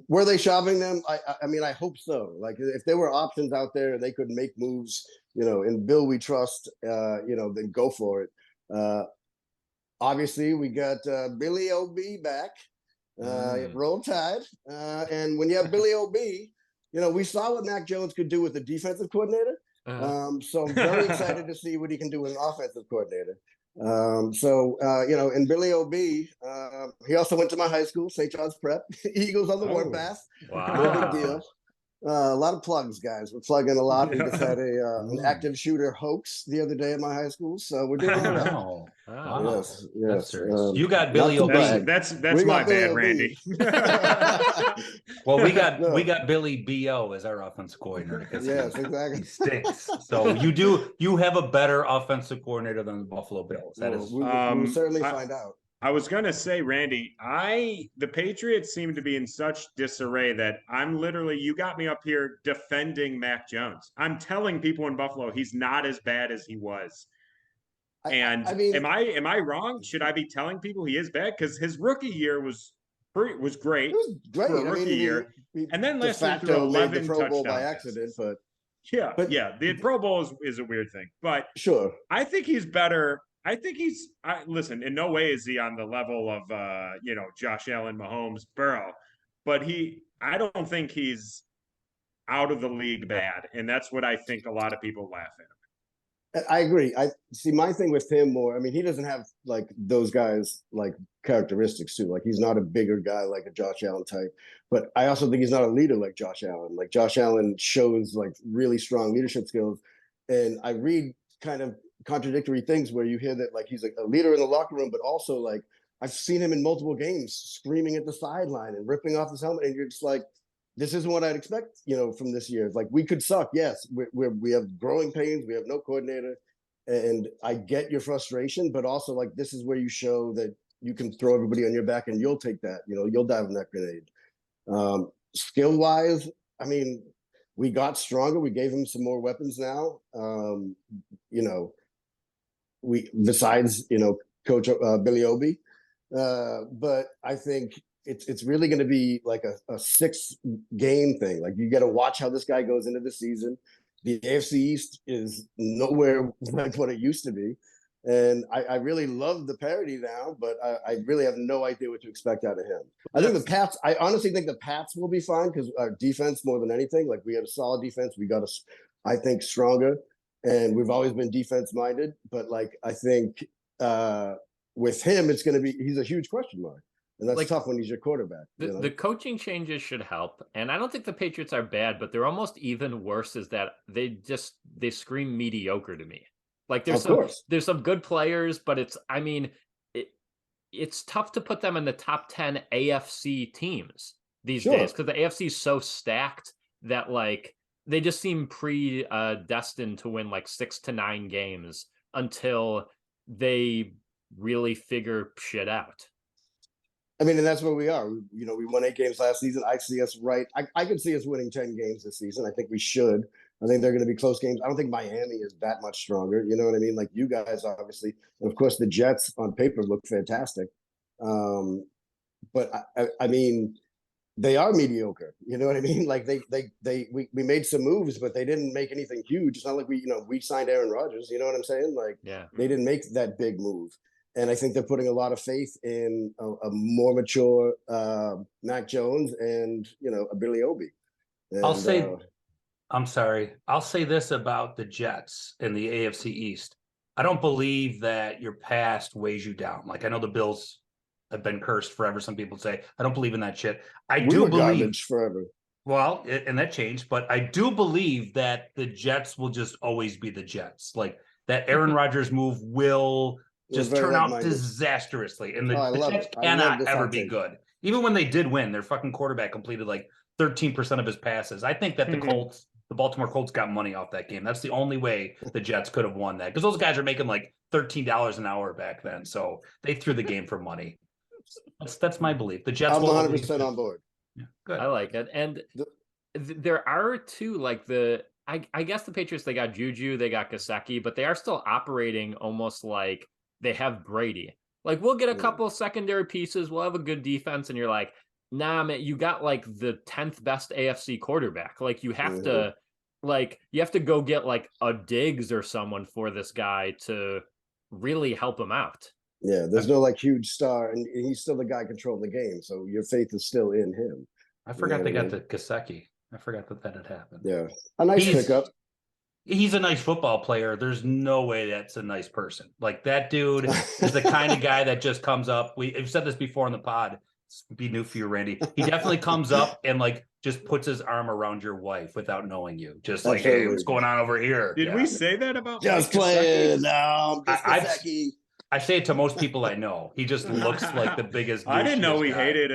Were they shopping them? I mean, I hope so. Like if there were options out there and they could make moves, in Bill we trust, then go for it. Obviously, we got Billy O.B. back. Roll Tide. And when you have Billy O.B., we saw what Mac Jones could do with the defensive coordinator. So I'm very excited to see what he can do with an offensive coordinator. And Billy O.B., he also went to my high school, St. John's Prep. Eagles on the Warpath. Wow. No big deal. A lot of plugs, guys. We're plugging a lot. We just had an active shooter hoax the other day at my high school, so we're doing all right. Wow. Yes. You got Billy O.B. That's my bad, Randy. Well, we got Billy B.O. as our offensive coordinator. Yes, exactly. He stinks. So you have a better offensive coordinator than the Buffalo Bills. That is. We'll certainly find out. I was going to say, Randy, the Patriots seem to be in such disarray that you got me up here defending Mac Jones. I'm telling people in Buffalo he's not as bad as he was. And I mean, am I wrong? Should I be telling people he is bad? Because his rookie year was great. It was great For a rookie year. And then last year threw 11 made the Pro Bowl by touchdowns. accident, but the Pro Bowl is a weird thing. But sure, I think he's better. I think listen, in no way is he on the level of, Josh Allen, Mahomes, Burrow, but I don't think he's out of the league bad. And that's what I think a lot of people laugh at. I agree. I see my thing with him more. I mean, he doesn't have like those guys like characteristics too. Like he's not a bigger guy like a Josh Allen type, but I also think he's not a leader like Josh Allen. Like Josh Allen shows like really strong leadership skills. And I read kind of contradictory things where you hear that like he's a leader in the locker room, but also like I've seen him in multiple games screaming at the sideline and ripping off his helmet, and you're just like, this isn't what I'd expect, from this year. Like we could suck, yes. We have growing pains, we have no coordinator, and I get your frustration, but also like this is where you show that you can throw everybody on your back and you'll take that, you'll dive in that grenade. Skill wise, I mean, we got stronger. We gave him some more weapons now. Besides Coach Billy O.B. But I think it's really going to be like a 6-game thing. Like you got to watch how this guy goes into the season. The AFC East is nowhere like what it used to be. And I really love the parity now, but I really have no idea what to expect out of him. I honestly think the Pats will be fine because our defense more than anything, like we have a solid defense. We got I think, stronger. And we've always been defense minded, but like I think with him, he's a huge question mark, and that's tough when he's your quarterback. The coaching changes should help, and I don't think the Patriots are bad, but they're almost even worse. Is that they scream mediocre to me. Like there's some good players, but it's tough to put them in the top 10 AFC teams these days because the AFC is so stacked that like. they just seem destined to win like 6 to 9 games until they really figure shit out. I mean, and that's where we are. We won 8 games last season. I see us right. I could see us winning 10 games this season. I think we should. I think they're going to be close games. I don't think Miami is that much stronger. You know what I mean? Like you guys, obviously, and of course the Jets on paper look fantastic. But I mean, they are mediocre. You know what I mean? Like we made some moves, but they didn't make anything huge. It's not like we signed Aaron Rodgers. You know what I'm saying? Like they didn't make that big move. And I think they're putting a lot of faith in a more mature Mac Jones and a Billy Obi. And, I'm sorry. I'll say this about the Jets in the AFC East. I don't believe that your past weighs you down. Like I know the Bills have been cursed forever. Some people say I don't believe in that shit. I do believe forever. Well, and that changed, but I do believe that the Jets will just always be the Jets. Like that Aaron Rodgers move will just turn out disastrously, and the Jets cannot ever be good. Even when they did win, their fucking quarterback completed like 13% of his passes. I think that the Baltimore Colts got money off that game. That's the only way the Jets could have won that, because those guys are making like $13 an hour back then. So they threw the game for money. That's my belief. The Jets. I'm 100% on board. Yeah, good. I like it, and there are two like I guess the Patriots, they got Juju, they got Gesicki, but they are still operating almost like they have Brady. Like we'll get a couple secondary pieces, we'll have a good defense, and you're like, nah, man, you got like the 10th best AFC quarterback. Like you have to go get like a Diggs or someone for this guy to really help him out. Yeah, there's no like huge star, and he's still the guy controlling the game, so your faith is still in him. I forgot they got the Gesicki. I forgot that had happened. Yeah, a nice pickup. He's a nice football player. There's no way that's a nice person. Like that dude is the kind of guy that just comes up. We've said this before on the pod. It's be new for you, Randy. He definitely comes up and like just puts his arm around your wife without knowing you. Just like, hey, what's going on over here? Did we say that about just playing? No, I say it to most people I know. He just looks like the biggest. I didn't know we hated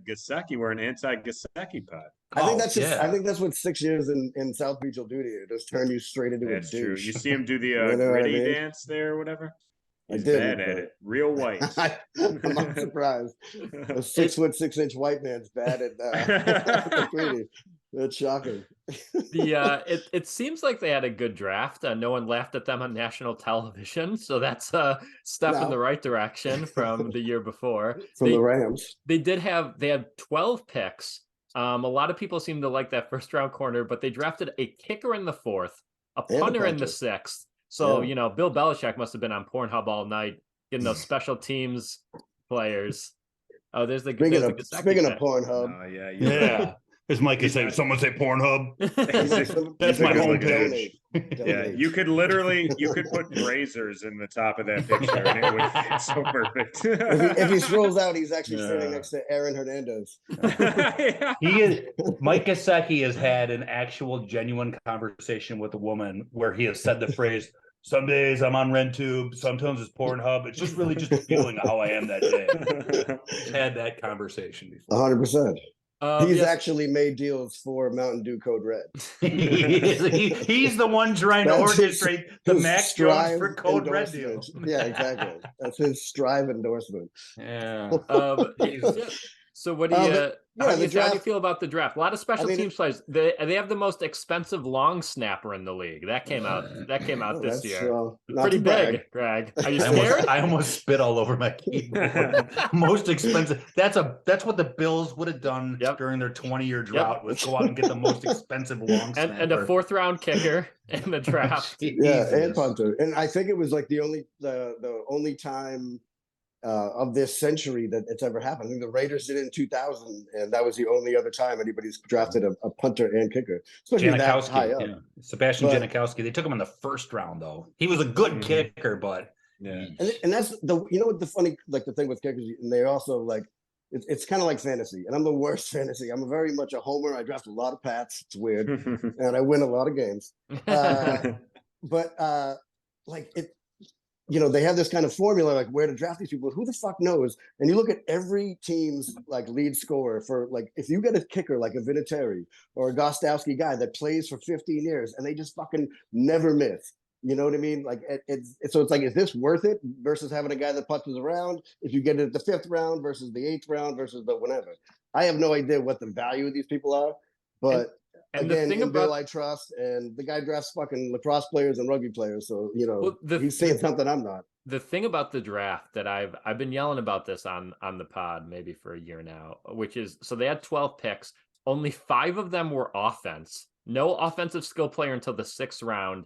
Gesicki. We're an anti-Gesicki pod. I think that's I think that's what 6 years in South Beach will do to you. Just turn you straight into a douche. That's true. You see him do the gritty dance there or whatever? He's bad at it. Real white. I'm not surprised. A 6'6" white man's bad at gritty. That's shocking. It seems like they had a good draft. No one laughed at them on national television, so that's a step in the right direction from the year before. The Rams. They had 12 picks. A lot of people seem to like that first round corner, but they drafted a kicker in the 4th, a punter in the 6th. So Bill Belichick must have been on Pornhub all night getting those special teams players. Oh, there's the speaking of Pornhub. Yeah. As Mike is saying, someone say Pornhub. That's my homepage. Yeah, you could put razors in the top of that picture, and it would fit so perfect. If he scrolls out, he's actually sitting next to Aaron Hernandez. Mike Gesicki has had an actual, genuine conversation with a woman where he has said the phrase, "Some days I'm on RedTube, sometimes it's Pornhub. It's just really just a feeling of how I am that day." He's had that conversation before. 100%. He's actually made deals for Mountain Dew Code Red. He's the one trying to orchestrate the Max Jones for Code Red deal. Yeah, exactly. That's his Strive endorsement. Yeah. So what do you how do you feel about the draft? A lot of special teams players. They have the most expensive long snapper in the league. That came out this year. Pretty big, Greg. Are you scared? I almost spit all over my keyboard. Most expensive. That's what the Bills would have done during their 20-year drought, was go out and get the most expensive long snapper. And a 4th round kicker in the draft. And punter. And I think it was like the only time of this century that it's ever happened. I think the Raiders did it in 2000, and that was the only other time anybody's drafted a punter and kicker, especially that high up. Yeah. Sebastian Janikowski. They took him in the 1st round, though. He was a good kicker, but and that's what the funny, like the thing with kickers, and they also like it's kind of like fantasy, and I'm the worst fantasy. I'm very much a homer. I draft a lot of Pats. It's weird, and I win a lot of games. But like it. they have this kind of formula, like where to draft these people. Who the fuck knows? And you look at every team's like lead scorer for like, if you get a kicker like a Vinatieri or a Gostowski guy that plays for 15 years and they just fucking never miss. You know what I mean? Like so it's like, is this worth it versus having a guy that punches around? If you get it at the 5th round versus the 8th round versus the whatever. I have no idea what the value of these people are, but and again, the thing in about, Bill I trust, and the guy drafts fucking lacrosse players and rugby players, so he's saying something I'm not. The thing about the draft that I've been yelling about this on the pod maybe for a year now, which is, so they had 12 picks, only 5 of them were offense, no offensive skill player until the 6th round,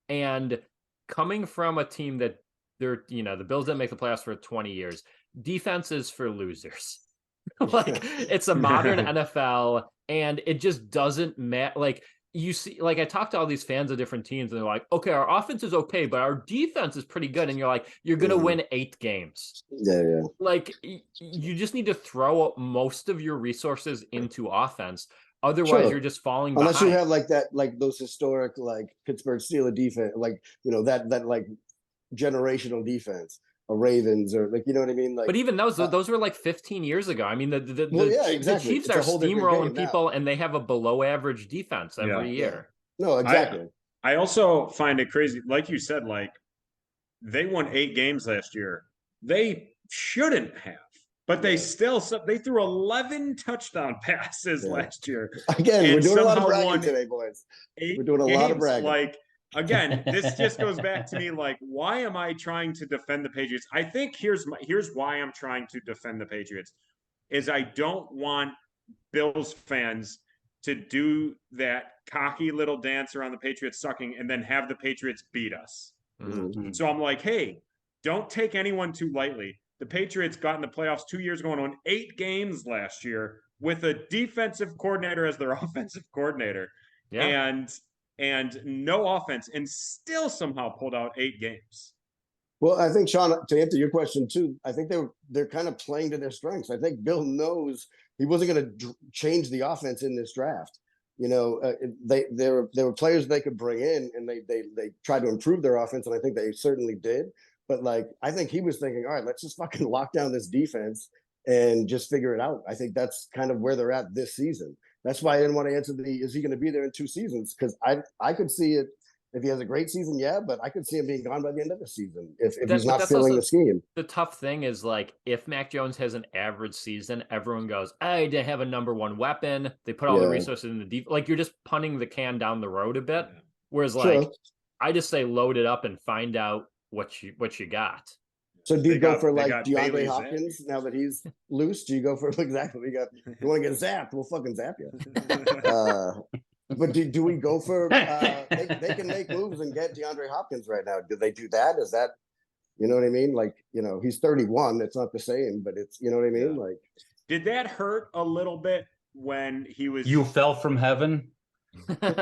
and coming from a team that they're the Bills didn't make the playoffs for 20 years, defense is for losers. Like it's a modern NFL, and it just doesn't matter. Like you see, like I talked to all these fans of different teams, and they're like, okay, our offense is okay, but our defense is pretty good. And you're like, you're gonna win 8 games. Yeah. Like you just need to throw most of your resources into offense. Otherwise, you're just falling behind. Unless you have like that, like those historic, like Pittsburgh Steelers defense, like that like generational defense. Ravens or like, you know what I mean? Like, but even those were like 15 years ago. I mean, exactly. The Chiefs are steamrolling people, and they have a below average defense every year. Yeah. No, exactly. I also find it crazy, like you said, like they won 8 games last year. They shouldn't have, but they threw 11 touchdown passes last year. Again, we're doing a lot of bragging today, boys. We're doing a lot of bragging. Like, again, this just goes back to me, like, why am I trying to defend the Patriots? I think here's why I'm trying to defend the Patriots is I don't want Bills fans to do that cocky little dance around the Patriots sucking and then have the Patriots beat us. Mm-hmm. So I'm like, hey, don't take anyone too lightly. The Patriots got in the playoffs 2 years ago and won 8 games last year with a defensive coordinator as their offensive coordinator. Yeah. And no offense, and still somehow pulled out 8 games. Well, I think, Sean, to answer your question too, I think they're kind of playing to their strengths. I think Bill knows he wasn't going to change the offense in this draft. There were players they could bring in, and they tried to improve their offense, and I think they certainly did. But like, I think he was thinking, all right, let's just fucking lock down this defense and just figure it out. I think that's kind of where they're at this season. That's why I didn't want to answer is he going to be there in 2 seasons? Because I could see it if he has a great season, but I could see him being gone by the end of the season if he's not filling the scheme. The tough thing is, like, if Mac Jones has an average season, everyone goes, "Hey, they have a number 1 weapon. They put all the resources in the defense." Like, you're just punting the can down the road a bit. Whereas, like, I just say load it up and find out what you got. So do you go for like DeAndre Hopkins now that he's loose? Do you go for exactly? You want to get zapped? We'll fucking zap you. But do we go for? They can make moves and get DeAndre Hopkins right now. Do they do that? Is that, you know what I mean? Like, he's 31. It's not the same, but it's, you know what I mean? Like, did that hurt a little bit when he was? You fell from heaven. Finally,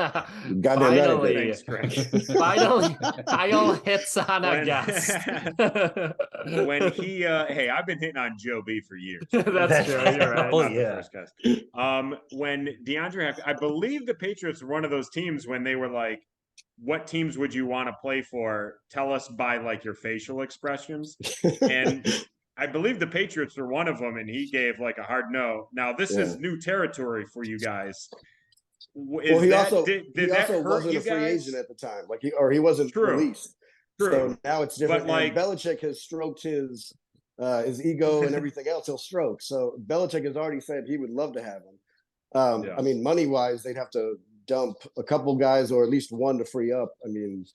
Kyle hits on a guest. When he, hey, I've been hitting on Joe B for years. That's true. You're right. Oh yeah. When DeAndre, I believe the Patriots were one of those teams when they were like, "What teams would you want to play for? Tell us by like your facial expressions." And I believe the Patriots were one of them, and he gave like a hard no. Now this is new territory for you guys. He also wasn't a free agent at the time, he wasn't released. True. So now it's different. But like Belichick has stroked his ego and everything else. He'll stroke. So Belichick has already said he would love to have him. I mean, money wise, they'd have to dump a couple guys or at least one to free up. I mean,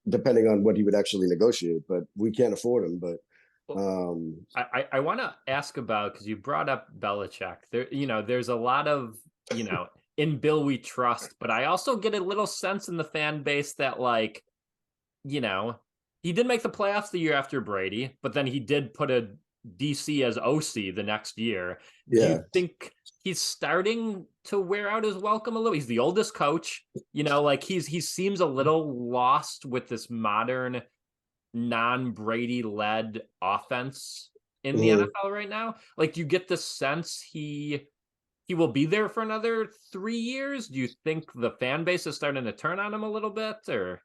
depending on what he would actually negotiate, but we can't afford him. But I want to ask about, because you brought up Belichick. There's a lot of in Bill we trust, but I also get a little sense in the fan base that, like, he did make the playoffs the year after Brady, but then he did put a DC as OC the next year. Yeah. Do you think he's starting to wear out his welcome a little? He's the oldest coach, like he seems a little lost with this modern non-Brady led offense in the NFL right now. Like, do you get the sense he will be there for another 3 years? Do you think the fan base is starting to turn on him a little bit, or?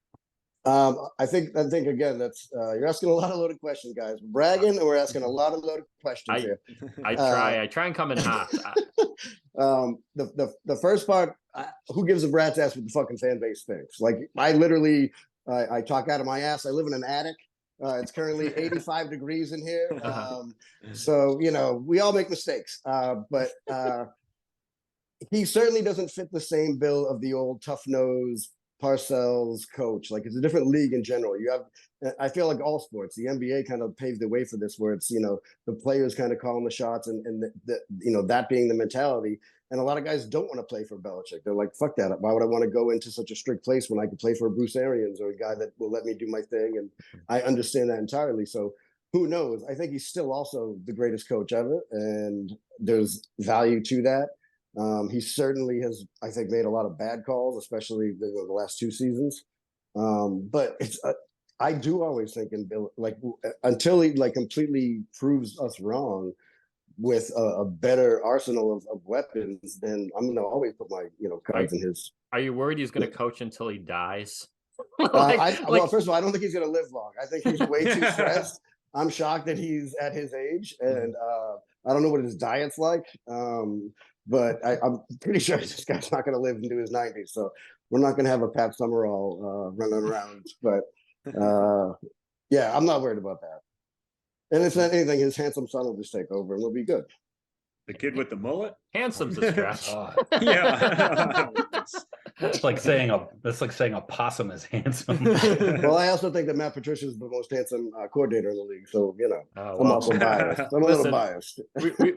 I think again, that's you're asking a lot of loaded questions, guys. We're bragging and we're asking a lot of loaded questions here. I try and come in hot. The first part, who gives a rat's ass what the fucking fan base thinks? Like, I literally, I talk out of my ass. I live in an attic. It's currently 85 degrees in here. So, you know, we all make mistakes. But he certainly doesn't fit the same bill of the old tough-nosed Parcells coach. Like, it's a different league in general. You have, I feel like all sports, the NBA kind of paved the way for this, where it's, you know, the players kind of calling the shots and you know, that being the mentality. And a lot of guys don't want to play for Belichick. They're like, fuck that. Why would I want to go into such a strict place when I could play for Bruce Arians or a guy that will let me do my thing? And I understand that entirely. So who knows? I think he's still also the greatest coach ever. And there's value to that. He certainly has, I think, made a lot of bad calls, especially the last 2 seasons. But it's, I do always think in Bill, like, until he like completely proves us wrong with a better arsenal of weapons, then I'm going to always put my, you know, cards in his. Are you worried he's going to coach until he dies? Well, first of all, I don't think he's going to live long. I think he's way too stressed. I'm shocked that he's at his age, and I don't know what his diet's like. But I'm pretty sure this guy's not going to live into his 90s. So we're not going to have a Pat Summerall running around. But yeah, I'm not worried about that. And if not anything, his handsome son will just take over and we'll be good. The kid with the mullet? Handsome's a stretch. Yeah. That's like saying a possum is handsome. Well, I also think that Matt Patricia is the most handsome coordinator in the league. So, you know, I'm well, also biased. I'm a little biased.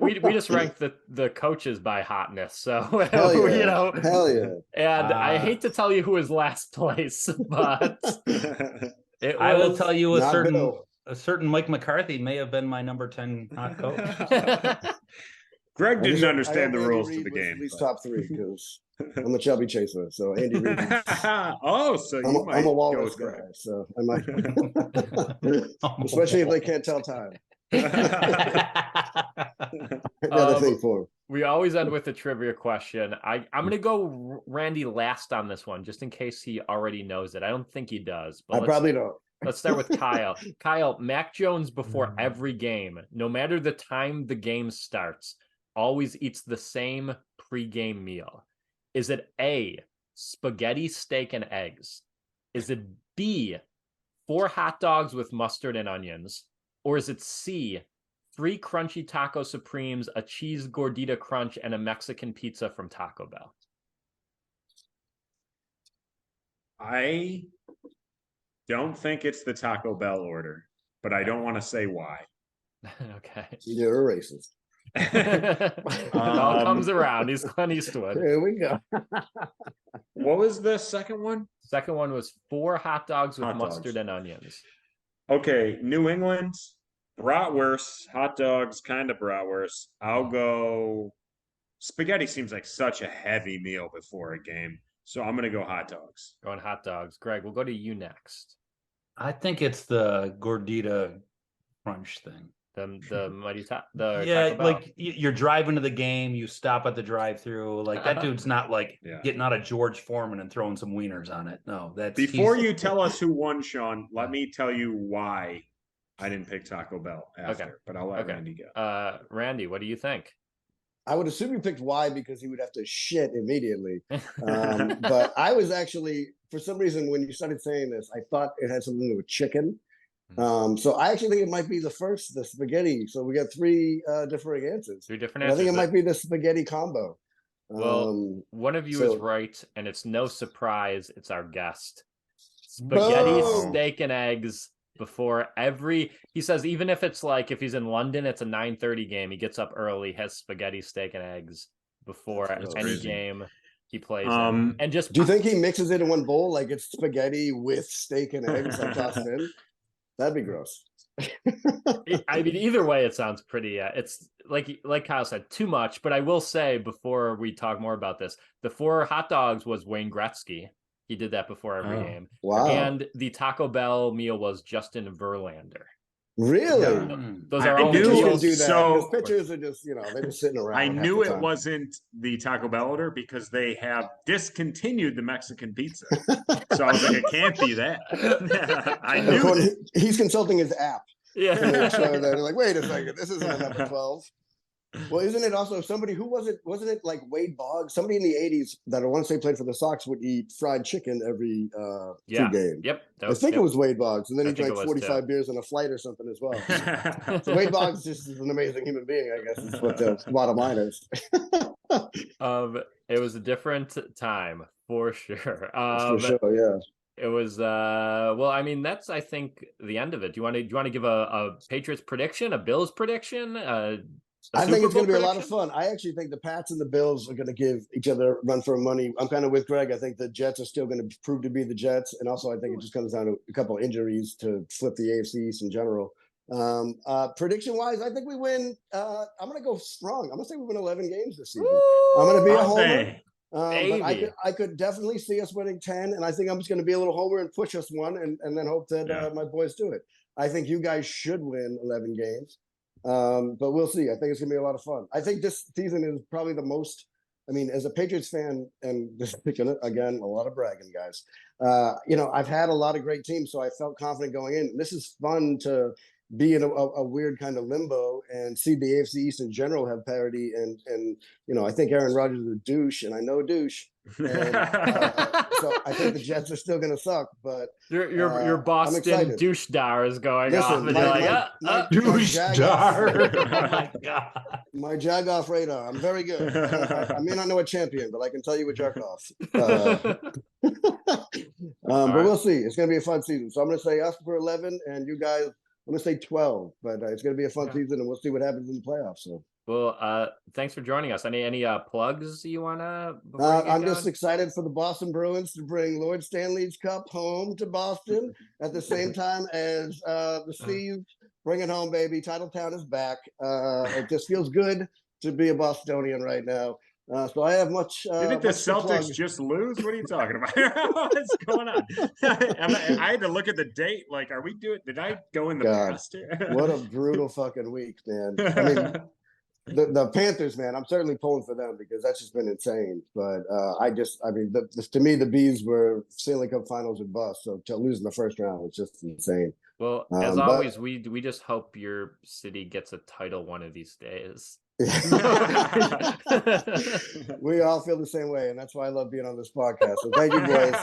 We just ranked the coaches by hotness. So, Hell yeah. you know. Hell yeah. And I hate to tell you who is last place, but I will tell you a certain Mike McCarthy may have been my number 10 hot coach. Greg didn't understand the rules to the game. At least top 3 because I'm a chubby chaser. So Andy Reid. Oh, so you I'm a walrus guy. So I might, especially if they can't tell time. Another thing for him. We always end with a trivia question. I'm going to go Randy last on this one, just in case he already knows it. I don't think he does. But I probably don't. Let's start with Kyle. Kyle, Mac Jones before every game, no matter the time the game starts, always eats the same pregame meal. Is it A, spaghetti, steak, and eggs? Is it B, 4 hot dogs with mustard and onions? Or is it C, 3 crunchy taco supremes, a cheese gordita crunch, and a Mexican pizza from Taco Bell? I don't think it's the Taco Bell order, but I don't want to say why. Okay. You're a racist. It all comes around. He's Clint Eastwood. Here we go. What was the second one? Second one was 4 hot dogs with mustard and onions. Okay, New England, bratwurst, hot dogs, kind of bratwurst. I'll go. Spaghetti seems like such a heavy meal before a game, so I'm gonna go hot dogs. Going hot dogs. Greg, we'll go to you next. I think it's the gordita crunch thing. The mighty top. Like you're driving to the game, you stop at the drive-through. Like that dude's not like getting out of George Foreman and throwing some wieners on it. No, that's before you tell us who won, Sean. Let me tell you why I didn't pick Taco Bell after, but I'll let Randy go. Randy, what do you think? I would assume he picked Y because he would have to shit immediately. But I was actually, for some reason, when you started saying this, I thought it had something to do with chicken. So I actually think it might be the spaghetti. So we got 3 different answers. 3 different answers. I think it might be the spaghetti combo. Well, one of you is right, and it's no surprise. It's our guest. Spaghetti, steak, and eggs before every. He says even if it's like if he's in London, it's a 9:30 game. He gets up early, has spaghetti, steak, and eggs before any game he plays. And just do you think he mixes it in one bowl, like it's spaghetti with steak and eggs like tossed in? That'd be gross. I mean, either way, it sounds pretty. It's like Kyle said, too much. But I will say before we talk more about this, the 4 hot dogs was Wayne Gretzky. He did that before every game. Wow. And the Taco Bell meal was Justin Verlander. Really? Those are I all knew pitchers can deals. do that. so- Because pitchers are just, they're just sitting around. I half knew the it time. wasn't the Taco Bell order because they have discontinued the Mexican pizza. So I was like, it can't be that. I knew that. He's consulting his app to Yeah. make sure that they're like, wait a second, this isn't a number 12. Well, isn't it also somebody who wasn't it like Wade Boggs? Somebody in the 80s that I want to say played for the Sox would eat fried chicken every Yeah. game. Yep. I think it was Wade Boggs, and then I he think drank it was, 45 too. beers on a flight or something as well. So Wade Boggs just is an amazing human being, I guess is what the bottom line is. It was a different time for sure. For sure, yeah. It was well, I mean, that's I think the end of it. Do you want to give a Patriots prediction, a Bills prediction? I think it's going to be a lot of fun. I actually think the Pats and the Bills are going to give each other a run for money. I'm kind of with Greg. I think the Jets are still going to prove to be the Jets, and also I think it just comes down to a couple of injuries to flip the AFC East in general. Prediction wise, I think we win. I'm going to go strong. I'm going to say we win 11 games this season. Woo! I'm going to be a homer. Baby. But I could definitely see us winning 10, and I think I'm just going to be a little homer and push us one, and then hope that my boys do it. I think you guys should win 11 games, but we'll see. I think it's going to be a lot of fun. I think this season is probably the most. I mean, as a Patriots fan, and this again, a lot of bragging, guys. I've had a lot of great teams, so I felt confident going in. This is fun to be in a weird kind of limbo and see the AFC East in general have parity. And I think Aaron Rodgers is a douche, and I know douche. And, so I think the Jets are still going to suck, but your Boston douche dar is going off. And my douche dar. Oh my God. My jag-off radar. I'm very good. I may not know a champion, but I can tell you a jerk-off. But we'll see. It's going to be a fun season. So I'm going to say us for 11, and you guys, I'm going to say 12. But it's going to be a fun season, and we'll see what happens in the playoffs. So. Well, thanks for joining us. Any plugs you want to? I'm just excited for the Boston Bruins to bring Lord Stanley's Cup home to Boston at the same time as the Seas bring it home, baby. Titletown is back. It just feels good to be a Bostonian right now. So I have much. Didn't the Celtics just lose? What are you talking about? What's going on? I had to look at the date. Like, are we doing? Did I go in the past here? What a brutal fucking week, man. I mean. The Panthers, man, I'm certainly pulling for them because that's just been insane. But to me, the Bees were Stanley Cup Finals and bust. So to lose in the first round was just insane. Well, as always, we just hope your city gets a title one of these days. We all feel the same way, and that's why I love being on this podcast. So thank you, boys.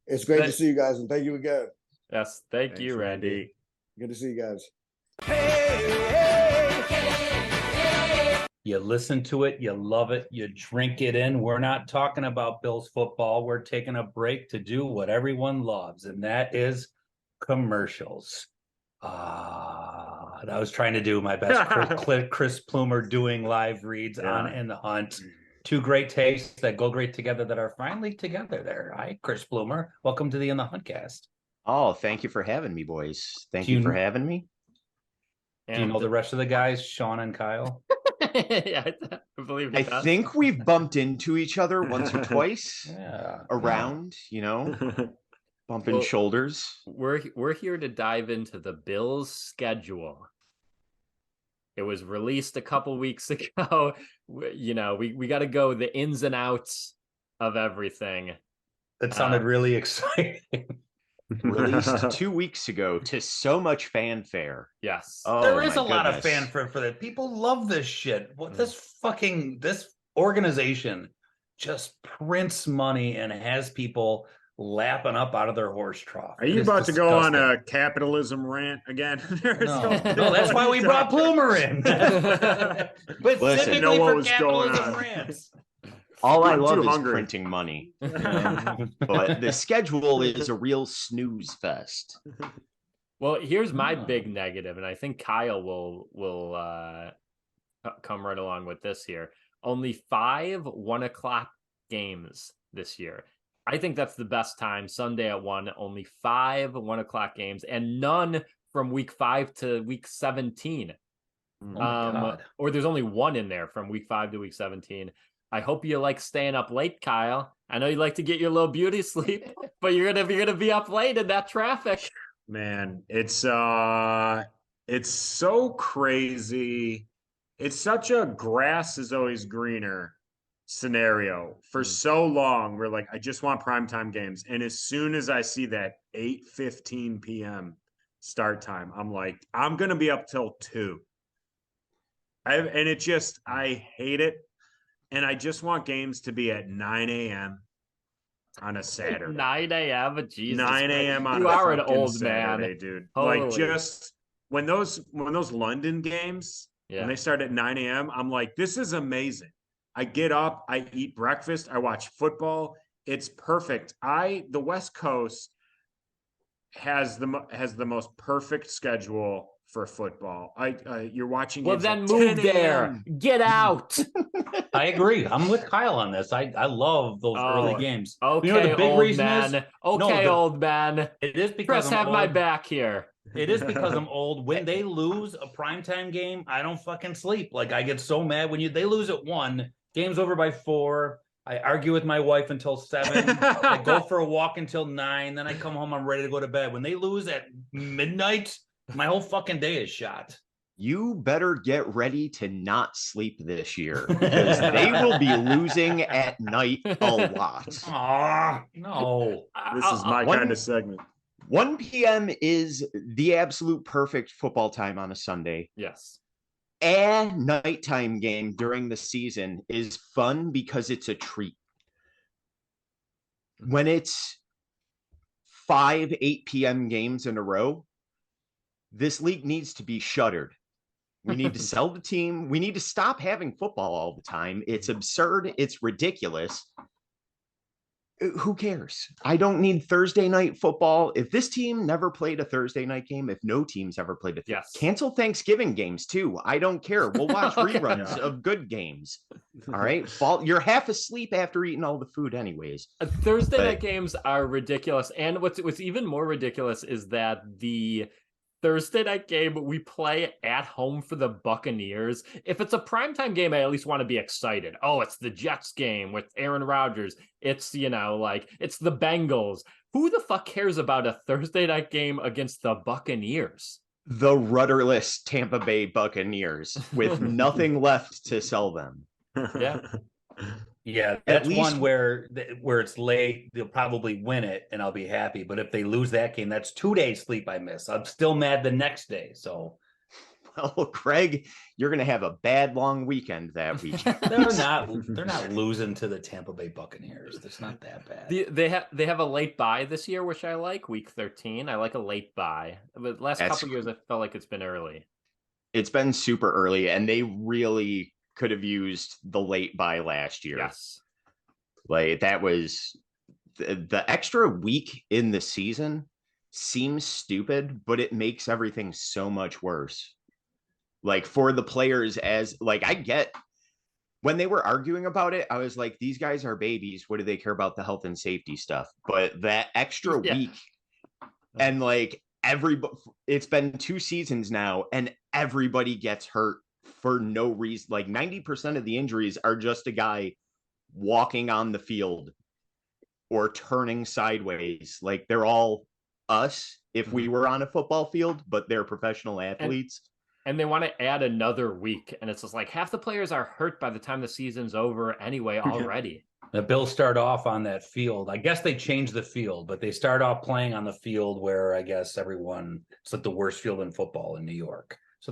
It's great to see you guys, and thank you again. Yes, thanks you, Randy. Good to see you guys. You listen to it, you love it, you drink it in. We're not talking about Bills football. We're taking a break to do what everyone loves, and that is commercials. I was trying to do my best Chris Plumer doing live reads on In the Hunt. Two great tastes that go great together that are finally together there. Hi, Chris Plumer. Welcome to the In the Hunt cast. Oh, thank you for having me, boys. Thank you for having me. Do you know the rest of the guys, Sean and Kyle? Yeah, I think we've bumped into each other once or twice around, bumping shoulders. We're here to dive into the Bills' schedule. It was released a couple weeks ago. We got to go the ins and outs of everything. That sounded really exciting. Released 2 weeks ago to so much fanfare. Yes. There is a lot of fanfare for that. People love this shit. What this organization just prints money and has people lapping up out of their horse trough. Are you about to go on a capitalism rant again? No, that's why we brought Plumer in. Specifically for capitalism rants. All I love is printing money. But the schedule is a real snooze fest. Well, here's my big negative, and I think Kyle will come right along with this here. Only 5 1:00 games this year. I think that's the best time. Sunday at 1, only 5 1:00 games, and none from week 5 to week 17. Or there's only 1 in there from week 5 to week 17. I hope you like staying up late, Kyle. I know you like to get your little beauty sleep, but you're gonna be up late in that traffic. Man, it's so crazy. It's such a grass is always greener scenario. For so long, we're like, I just want primetime games. And as soon as I see that 8:15 p.m. start time, I'm like, I'm gonna be up till 2. I hate it. And I just want games to be at 9 a.m. on a Saturday. 9 a.m. Jesus 9 a.m. on you a are an fucking old Saturday, man, dude. Holy. Like just when those London games, when they start at 9 a.m., I'm like, this is amazing. I get up, I eat breakfast, I watch football. It's perfect. The West Coast has the most perfect schedule for football. You're watching. Well, games then at move 10 there. a.m. Get out. I agree. I'm with Kyle on this. I love those early games. Okay, you know what the big old reason man. is? Okay, old man. It is because Chris, I'm have old. my back here. It is because I'm old. When they lose a primetime game, I don't fucking sleep. Like I get so mad when they lose at 1, game's over by 4. I argue with my wife until 7. I go for a walk until 9. Then I come home. I'm ready to go to bed. When they lose at midnight, my whole fucking day is shot. You better get ready to not sleep this year because they will be losing at night a lot. No. This is my kind of segment. 1 p.m. is the absolute perfect football time on a Sunday. Yes. A nighttime game during the season is fun because it's a treat. When it's 5, 8 p.m. games in a row, this league needs to be shuttered. We need to sell the team. We need to stop having football all the time. It's absurd. It's ridiculous. Who cares? I don't need Thursday night football. If this team never played a Thursday night game, if no team's ever played cancel Thanksgiving games too. I don't care. We'll watch reruns of good games. All right. You're half asleep after eating all the food anyways. Thursday night games are ridiculous. And what's even more ridiculous is that the Thursday night game we play at home for the Buccaneers. If it's a primetime game, I at least want to be excited. Oh, it's the Jets game with Aaron Rodgers. It's, it's the Bengals. Who the fuck cares about a Thursday night game against the Buccaneers? The rudderless Tampa Bay Buccaneers with nothing left to sell them. Yeah. Yeah, that's one where it's late. They'll probably win it, and I'll be happy. But if they lose that game, that's 2 days sleep I miss. I'm still mad the next day. So, well, Craig, you're going to have a bad long weekend that weekend. They're not losing to the Tampa Bay Buccaneers. That's not that bad. They have a late bye this year, which I like. Week 13, I like a late bye. But last couple of years, I felt like it's been early. It's been super early, and they really could have used the late bye last year. Yes. Like that was the extra week in the season seems stupid, but it makes everything so much worse. Like for the players I get when they were arguing about it, I was like, these guys are babies. What do they care about the health and safety stuff? But that extra week and it's been 2 seasons now and everybody gets hurt for no reason. Like 90% of the injuries are just a guy walking on the field or turning sideways. Like they're all us if we were on a football field, but they're professional athletes. And they want to add another week. And it's just like half the players are hurt by the time the season's over anyway already. The Bills start off on that field. I guess they changed the field, but they start off playing on the field where I guess it's like the worst field in football in New York. So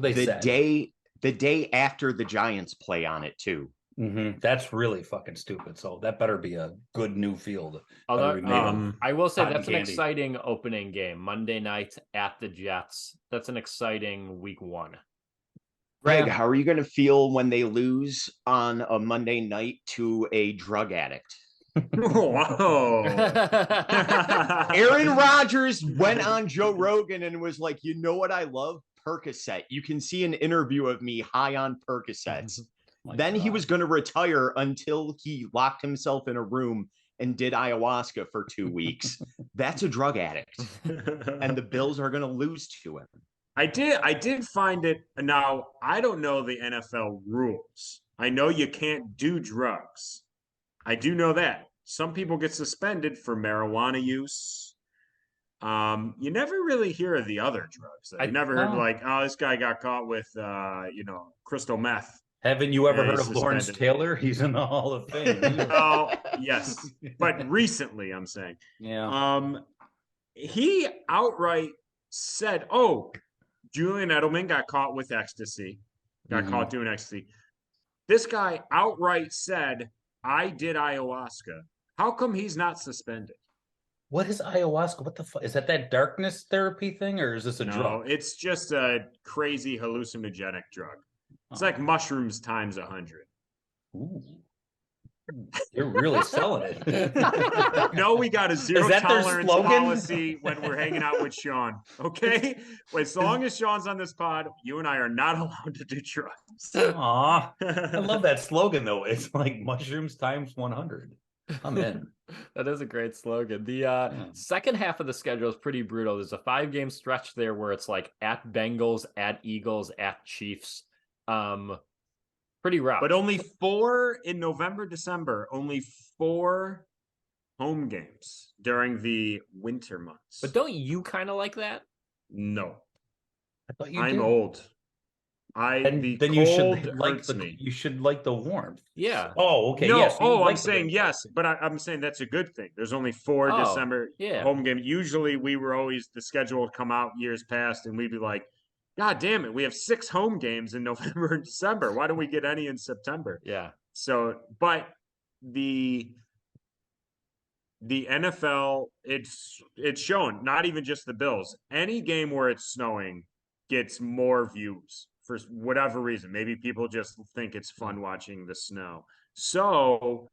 the day after the Giants play on it too. Mm-hmm. That's really fucking stupid. So that better be a good new field. Although I will say that's an exciting opening game. Monday night at the Jets. That's an exciting week 1. Greg, how are you going to feel when they lose on a Monday night to a drug addict? Whoa. Aaron Rodgers went on Joe Rogan and was like, you know what I love? Percocet. You can see an interview of me high on Percocets. Then he was going to retire until he locked himself in a room and did ayahuasca for 2 weeks. That's a drug addict. And the Bills are going to lose to him. I did find it. Now, I don't know the NFL rules. I know you can't do drugs. I do know that. Some people get suspended for marijuana use. You never really hear of the other drugs. You never heard like, oh, this guy got caught with, crystal meth. Haven't you ever heard of suspended. Lawrence Taylor? He's in the Hall of Fame. Oh, yes. But recently, I'm saying. Yeah. He outright said, oh, Julian Edelman got caught with ecstasy, caught doing ecstasy. This guy outright said, I did ayahuasca. How come he's not suspended? What is ayahuasca? What the fuck? Is that darkness therapy thing, or is this a drug? No, it's just a crazy hallucinogenic drug. It's like mushrooms times 100. Ooh. You're really selling it. No, we got a zero tolerance policy when we're hanging out with Sean. Okay? As long as Sean's on this pod, you and I are not allowed to do drugs. Aw. I love that slogan, though. It's like mushrooms times 100. I'm in. That is a great slogan. The second half of the schedule is pretty brutal. There's a 5-game stretch there where it's like at Bengals, at Eagles, at Chiefs. Pretty rough. But only 4 in November, December. Only 4 home games during the winter months. But don't you kind of like that? No. I thought you I'm did. old. Then you should like the warmth. Yeah. Oh, okay. No. Yes. I'm saying yes, but I'm saying that's a good thing. There's only 4 December home games. Usually, we were always the schedule would come out years past, and we'd be like, God damn it, we have 6 home games in November and December. Why don't we get any in September? Yeah. So, but the NFL, it's shown. Not even just the Bills. Any game where it's snowing gets more views. For whatever reason, maybe people just think it's fun watching the snow. So,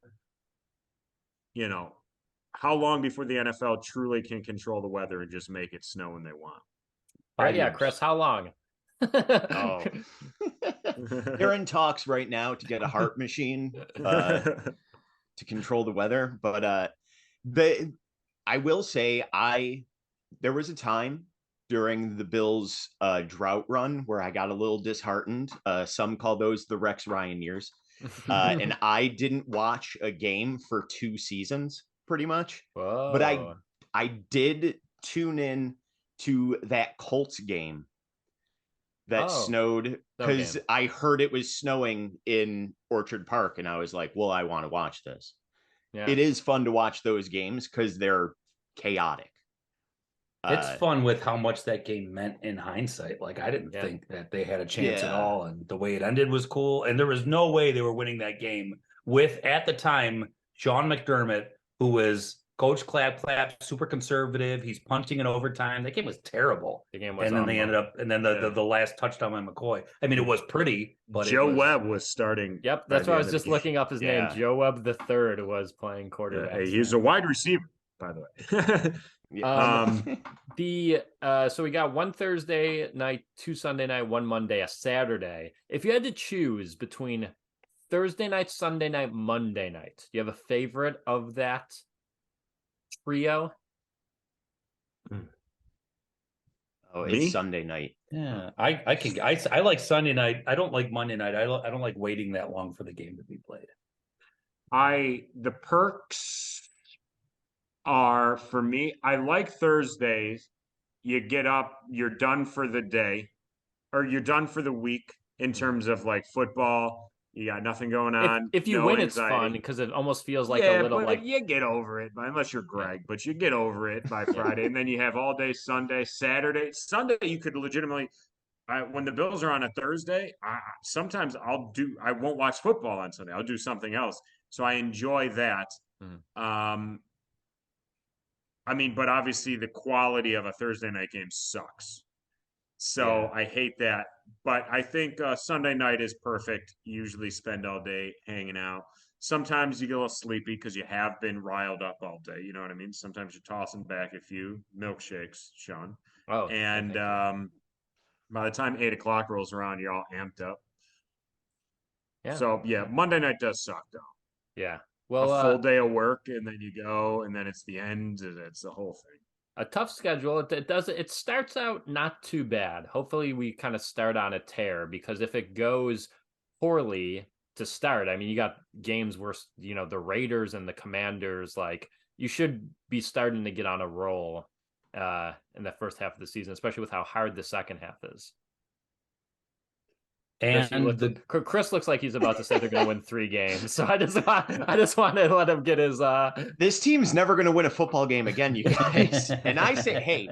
how long before the NFL truly can control the weather and just make it snow when they want? Yeah, Chris, how long? Oh, they're in talks right now to get a heart machine to control the weather. But I will say, there was a time during the Bills' drought run where I got a little disheartened. Some call those the Rex Ryan years. And I didn't watch a game for 2 seasons, pretty much. Whoa. But I did tune in to that Colts game that snowed, because I heard it was snowing in Orchard Park, and I was like, well, I want to watch this. Yeah. It is fun to watch those games because they're chaotic. It's fun with how much that game meant in hindsight. Like, I didn't think that they had a chance at all, and the way it ended was cool. And there was no way they were winning that game with, at the time, Sean McDermott, who was Coach Clap, super conservative. He's punting in overtime. That game was terrible. The game was, and then they ended up, and then the last touchdown by McCoy. I mean, it was pretty, but Joe Webb was starting. Yep, that's why I was just looking up his name. Joe Webb III was playing quarterback. He's a wide receiver, by the way. So we got 1 Thursday night, 2 Sunday night, 1 Monday, a Saturday. If you had to choose between Thursday night, Sunday night, Monday night, do you have a favorite of that trio? Oh, it's Sunday night. Yeah, I like Sunday night. I don't like Monday night. I don't like waiting that long for the game to be played. The perks are, for me, I like Thursdays. You get up, you're done for the day, or you're done for the week in terms of like football. You got nothing going on. If you win, it's fun because it almost feels like a little like you get over it, unless you're Greg, but you get over it by Friday, and then you have all day Sunday, Saturday, Sunday. You could legitimately, when the Bills are on a Thursday, sometimes I won't watch football on Sunday. I'll do something else. So I enjoy that. But obviously the quality of a Thursday night game sucks. So I hate that. But I think Sunday night is perfect. You usually spend all day hanging out. Sometimes you get a little sleepy because you have been riled up all day. You know what I mean? Sometimes you're tossing back a few milkshakes, Sean. Oh, and by the time 8 o'clock rolls around, you're all amped up. Yeah. So, Monday night does suck, though. Yeah. Well, a full day of work, and then you go, and then it's the end. It's the whole thing. A tough schedule. It starts out not too bad. Hopefully we kind of start on a tear, because if it goes poorly to start, I mean, you got games where, the Raiders and the Commanders, like, you should be starting to get on a roll in the first half of the season, especially with how hard the second half is. And Chris looks like he's about to say they're going to win 3 games. So I just want to let him get his. This team's never going to win a football game again, you guys. And I say, hey,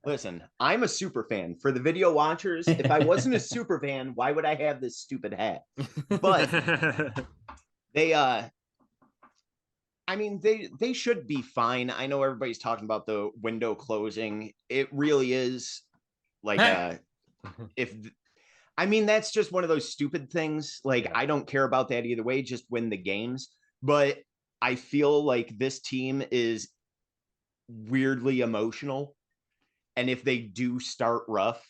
listen, I'm a super fan. For the video watchers, if I wasn't a super fan, why would I have this stupid hat? But they should be fine. I know everybody's talking about the window closing. It really is like that's just one of those stupid things. Like, I don't care about that either way, just win the games. But I feel like this team is weirdly emotional. And if they do start rough,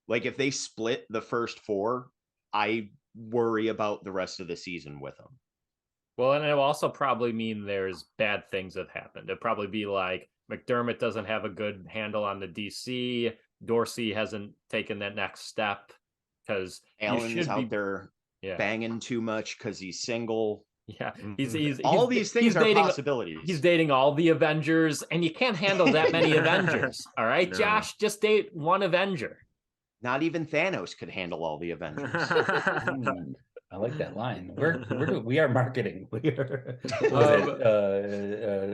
like if they split the first 4, I worry about the rest of the season with them. Well, and it will also probably mean there's bad things that happened. It'd probably be like McDermott doesn't have a good handle on the DC. Dorsey hasn't taken that next step. Because Allen's out there banging too much because he's single. Yeah, he's all these things are possibilities. He's dating all the Avengers, and you can't handle that many Avengers. All right, no. Josh, just date one Avenger. Not even Thanos could handle all the Avengers. I like that line. We are marketing. We are.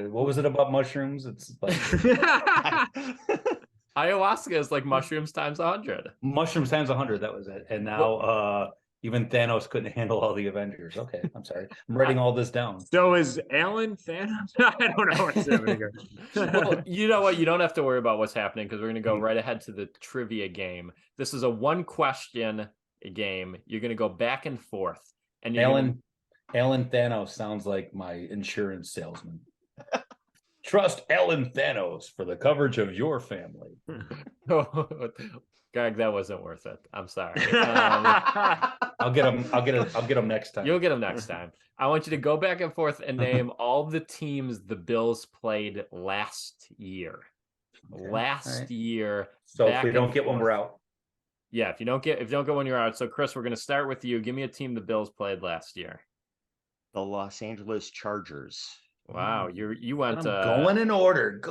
What was it about mushrooms? It's like ayahuasca is like mushrooms times 100. Mushrooms times 100. That was it. And now even Thanos couldn't handle all the Avengers. Okay, I'm sorry. I'm writing all this down. So is Alan Thanos? I don't know what's happening here. Well, you know what? You don't have to worry about what's happening because we're going to go right ahead to the trivia game. This is a 1-question game. You're going to go back and forth. And Alan Thanos sounds like my insurance salesman. Trust Alan Thanos for the coverage of your family. Greg, that wasn't worth it. I'm sorry. I'll get him next time. You'll get him next time. I want you to go back and forth and name all the teams the Bills played last year. Okay. Last year. So if we don't get one, we're out. Yeah, if you don't get one, you're out. So Chris, we're going to start with you. Give me a team the Bills played last year. The Los Angeles Chargers. Wow, you went going in order.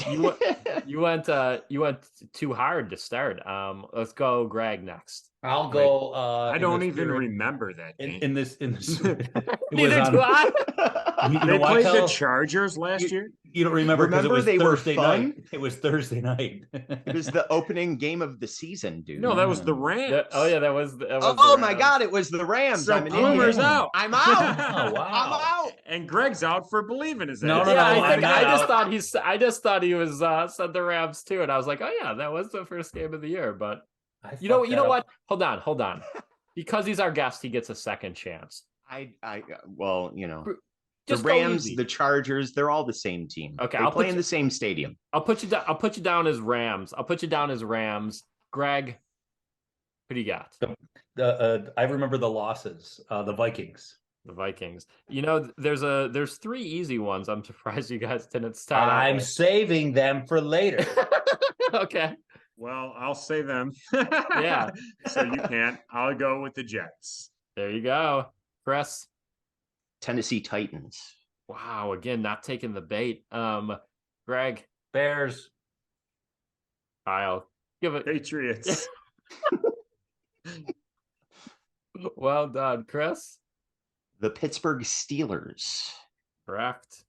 you went too hard to start. Let's go Greg next. I'll go I don't even remember that game. In this Neither do I. They played the Chargers last year? You don't remember because it was they Thursday were fun? night. It was Thursday night. It was the opening game of the season, dude. No, that was the Rams. That was oh my God, it was the Rams. So Plumer's out. I'm out. Oh, wow. I'm out. And Greg's out for believing his No, I just thought he was said the Rams too, and I was like, oh yeah, that was the first game of the year. But you know what? Hold on. Because he's our guest, he gets a second chance. The Rams, the Chargers, they're all the same team. Okay, they play in the same stadium. I'll put you down as Rams. Greg, who do you got? I remember the losses. The Vikings. The Vikings. You know, there's 3 easy ones. I'm surprised you guys didn't start. I'm saving them for later. Okay. Well, I'll say them. Yeah. So you can't. I'll go with the Jets. There you go. Chris. Tennessee Titans. Wow, again, not taking the bait. Greg. Bears. I'll give it. Patriots. Well done, Chris. The Pittsburgh Steelers. Correct.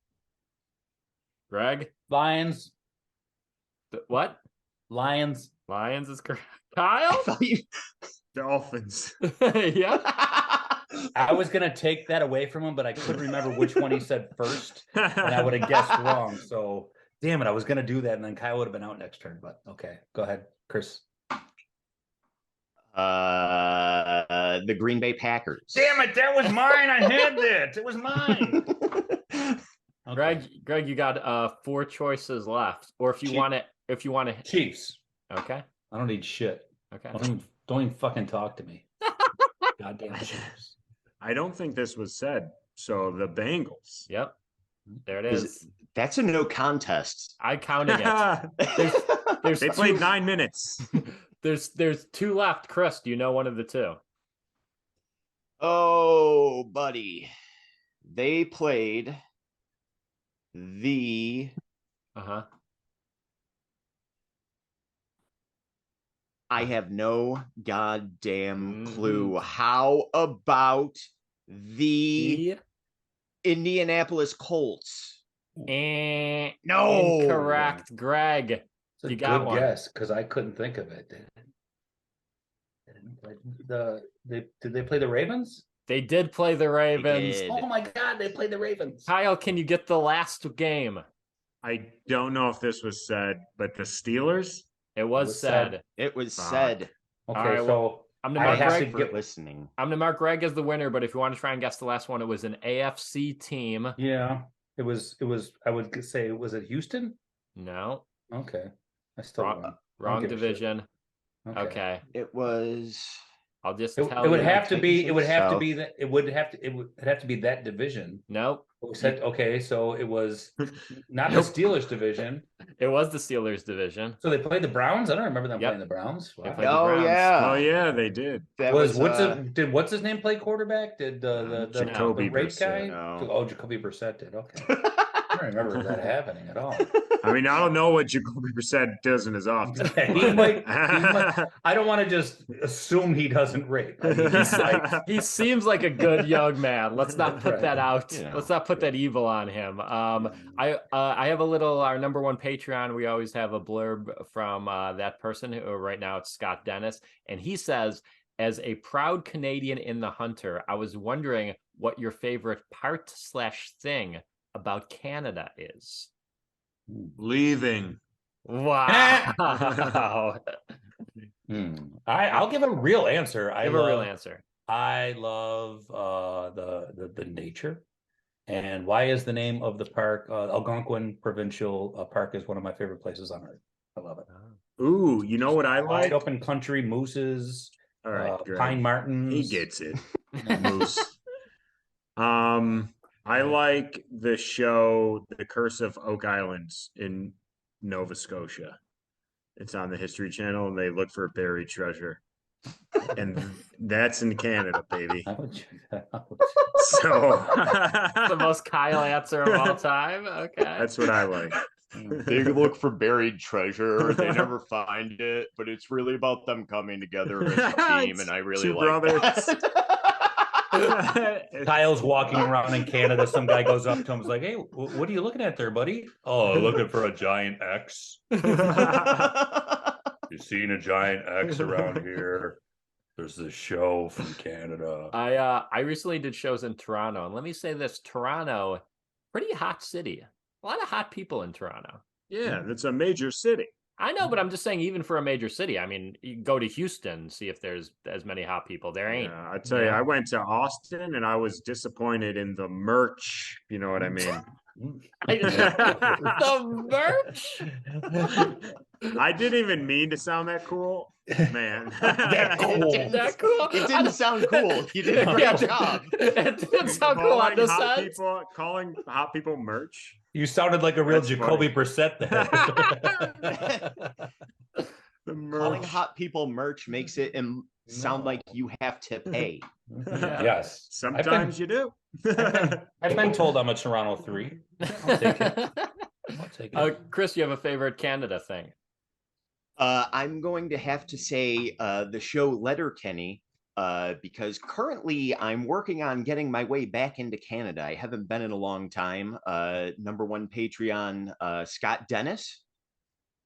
Greg. Lions. What? Lions is correct. Kyle. Dolphins. Yeah. I was gonna take that away from him, but I couldn't remember which one he said first, and I would have guessed wrong. So, damn it, I was gonna do that, and then Kyle would have been out next turn. But okay, go ahead, Chris. The Green Bay Packers. Damn it, that was mine. I had that. It was mine. Okay. Greg, you got 4 choices left, or if you want to, Chiefs. Okay. I don't need shit. Okay. Don't even fucking talk to me. Goddamn Chiefs. I don't think this was said. So the Bengals. Yep. There it is. That's a no contest. I counted it. They played 9 minutes. There's 2 left. Chris, do you know one of the 2? Oh, buddy. They played the I have no goddamn clue. How about the Indianapolis Colts? No, No. incorrect. Greg, It's a you got good one. guess because I couldn't think of it. Did they play the Ravens? They did play the Ravens. did. Oh my God, they played the Ravens. Kyle, can you get the last game? I don't know if this was said, but the Steelers? It was said. It was Fuck. said. Okay, All right, so I'm I gonna have mark to Greg. get listening. I'm gonna mark Greg as the winner, but if you want to try and guess the last one, it was an AFC team. Yeah, it was. I would say, was it Houston? No, Okay, I still won. wrong give a shit. division. Okay. It was. I'll just It tell would you. have to be. It would have to South. be that. It would have to be that division. Nope. Okay, so it was not the Steelers division. It was the Steelers division. So they played the Browns. I don't remember them Yep. playing the Browns. They Wow. played the Oh Browns. Oh yeah. yeah, they did. That Did what's his name play quarterback? Did the Jacoby rape Brissett. guy? No. Oh, Jacoby Brissett did. Okay, I don't remember that happening at all. I mean, I don't know what Jacoby Brissett does in his office. he might. I don't want to just assume he doesn't rape. I mean, he's like, He seems like a good young man. Let's not put that out. You know. Let's not put that evil on him. I have a little, our number one Patreon. We always have a blurb from that person who right now it's Scott Dennis. And he says, as a proud Canadian in the Hunter, I was wondering what your favorite part/thing about Canada is. Leaving. Wow. I'll give a real answer. Give a real answer. I love the nature. And why is the name of the park Algonquin Provincial Park is one of my favorite places on earth. I love it. Ooh, you know what I like? Wide open country, mooses, All right, Greg. pine martens. He gets it. Moose. I like the show The Curse of Oak Island in Nova Scotia. It's on the History Channel, and they look for a buried treasure. And that's in Canada, baby. I would check that out. So The most Kyle answer of all time. Okay. that's what I like. They look for buried treasure. They never find it, but it's really about them coming together as a team, and I really Two like brothers. that. Kyle's walking around in Canada. Some guy goes up to him and is like, hey, what are you looking at there, buddy? Oh, looking for a giant X. You seen a giant X around here? There's this show from Canada. I recently did shows in Toronto, and let me say this: Toronto, pretty hot city. A lot of hot people in Toronto. Yeah, that's a major city. I know, but I'm just saying, even for a major city, I mean, you go to Houston, see if there's as many hot people. There ain't. Yeah, I tell you, I went to Austin and I was disappointed in the merch. You know what I mean? The merch. I didn't even mean to sound that cool, man. That cool. That cool? It didn't sound cool. You did a great job. It didn't sound cool on this side. Calling hot people merch. You sounded like a real That's Jacoby funny. Brissett there. The Calling merch. hot people merch makes it sound like you have to pay. Yes. Sometimes you do. I've been told I'm a Toronto 3. I'll take it. I'll take it. Chris, you have a favorite Canada thing? I'm going to have to say the show Letterkenny, because currently I'm working on getting my way back into Canada. I haven't been in a long time. Number one Patreon, Scott Dennis.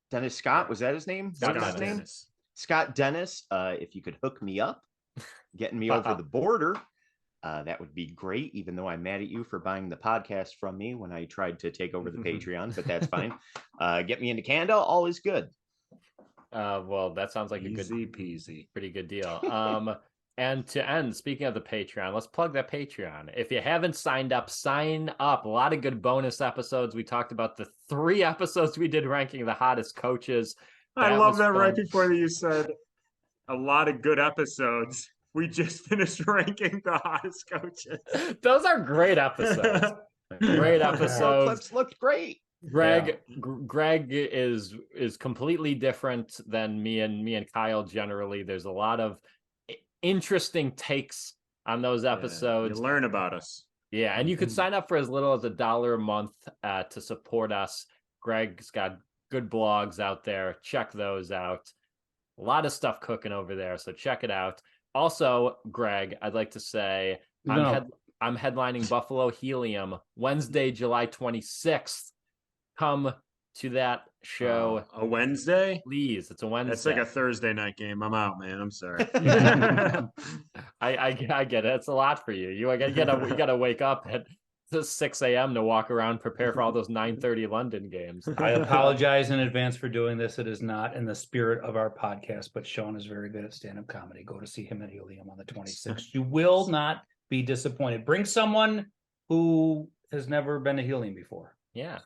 Dennis Scott, was that his name? Scott What's his name? Dennis. Scott Dennis. If you could hook me up, getting me over the border, that would be great, even though I'm mad at you for buying the podcast from me when I tried to take over the Patreon, but that's fine. Get me into Canada, all is good. Well, that sounds like Easy peasy. pretty good deal. And to end, speaking of the Patreon, let's plug that Patreon. If you haven't signed up, sign up. A lot of good bonus episodes. We talked about the 3 episodes we did ranking the hottest coaches. I love was that right fun. before you said a lot of good episodes. We just finished ranking the hottest coaches. Those are great episodes. Great episodes. Clips looked great. Greg is completely different than me and Kyle generally. There's a lot of interesting takes on those episodes. You learn about us. Yeah, and you could sign up for as little as $1 a month to support us. Greg's got good blogs out there. Check those out. A lot of stuff cooking over there, so check it out. Also, Greg, I'd like to say I'm headlining Buffalo Helium Wednesday, July 26th. Come to that show. A Wednesday? Please. It's a Wednesday. It's like a Thursday night game. I'm out, man. I'm sorry. I get it. It's a lot for you. You gotta wake up at 6 a.m. to walk around, prepare for all those 9:30 London games. I apologize in advance for doing this. It is not in the spirit of our podcast, but Sean is very good at stand-up comedy. Go to see him at Helium on the 26th. You will not be disappointed. Bring someone who has never been to Helium before. Yeah.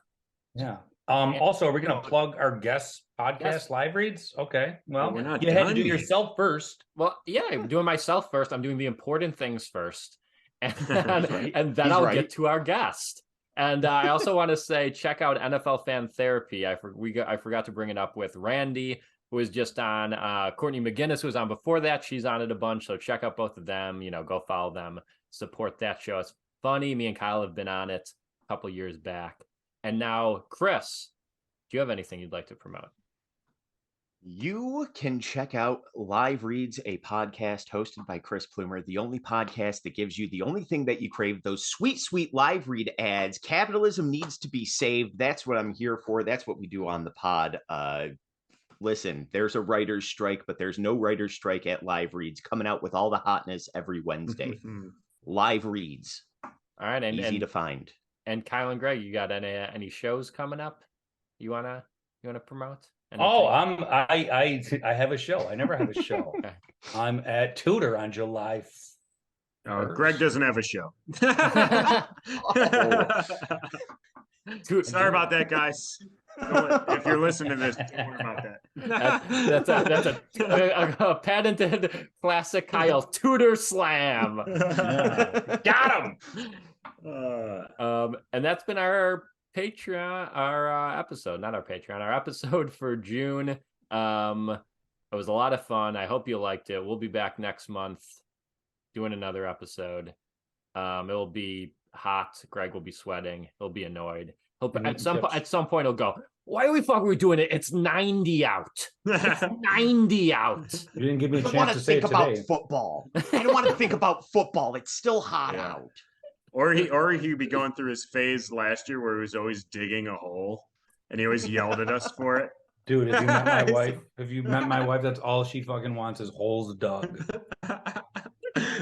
Also, are we going to plug our guest podcast live reads? Okay. Well, we're not you had to do yourself first. Well, yeah, I'm doing myself first. I'm doing the important things first. And then I'll get to our guest. And I also want to say, check out NFL Fan Therapy. I forgot to bring it up with Randy, who was just on. Courtney Maginnis, who was on before that. She's on it a bunch. So check out both of them. Go follow them. Support that show. It's funny. Me and Kyle have been on it a couple years back. And now, Chris, do you have anything you'd like to promote? You can check out Live Reads, a podcast hosted by Chris Plumer, the only podcast that gives you the only thing that you crave, those sweet, sweet live read ads. Capitalism needs to be saved. That's what I'm here for. That's what we do on the pod. Listen, there's a writer's strike, but there's no writer's strike at Live Reads, coming out with all the hotness every Wednesday. Live Reads. All right. Easy to find. And Kyle and Greg, you got any shows coming up you wanna promote? Anything? I have a show. I never have a show. Okay. I'm at Tudor on July 1st. Greg doesn't have a show. Sorry about that, guys. If you're listening to this, don't worry about that. That's a patented classic Kyle Tudor slam. Got him. And that's been our Patreon, our episode, not our Patreon, our episode for June. It was a lot of fun. I hope you liked it. We'll be back next month doing another episode. It'll be hot. Greg will be sweating. He'll be annoyed. At some point he'll go, why are we doing it? It's 90 out. It's 90 out. You didn't give me a chance to say it today. I don't want to think about football. I don't want to think about football. It's still hot out. Or he'd be going through his phase last year where he was always digging a hole, and he always yelled at us for it. Dude, if you met my wife, that's all she fucking wants is holes dug.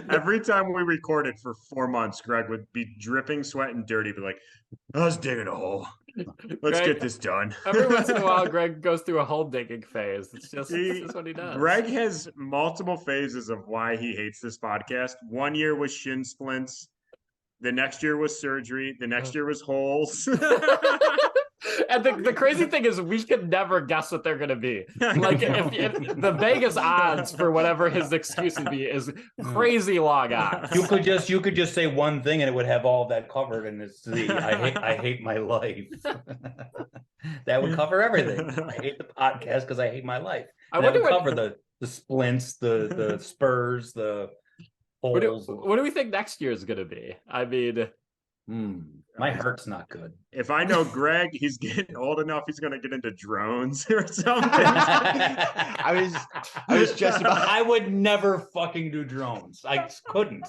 Every time we recorded for 4 months, Greg would be dripping sweat and dirty, but like, I was digging a hole. Let's get this done. Every once in a while, Greg goes through a hole digging phase. It's just what he does. Greg has multiple phases of why he hates this podcast. 1 year was shin splints. The next year was surgery. The next year was holes. And the crazy thing is we could never guess what they're going to be. Like if the Vegas odds for whatever his excuse would be is crazy long odds. You could just say one thing and it would have all that covered, and it's I hate my life. That would cover everything. I hate the podcast because I hate my life. That would cover the splints, the spurs, the holes. What do we think next year is going to be? I mean, my heart's not good. If I know Greg, he's getting old enough, he's going to get into drones or something. I was just about. I would never fucking do drones. I couldn't.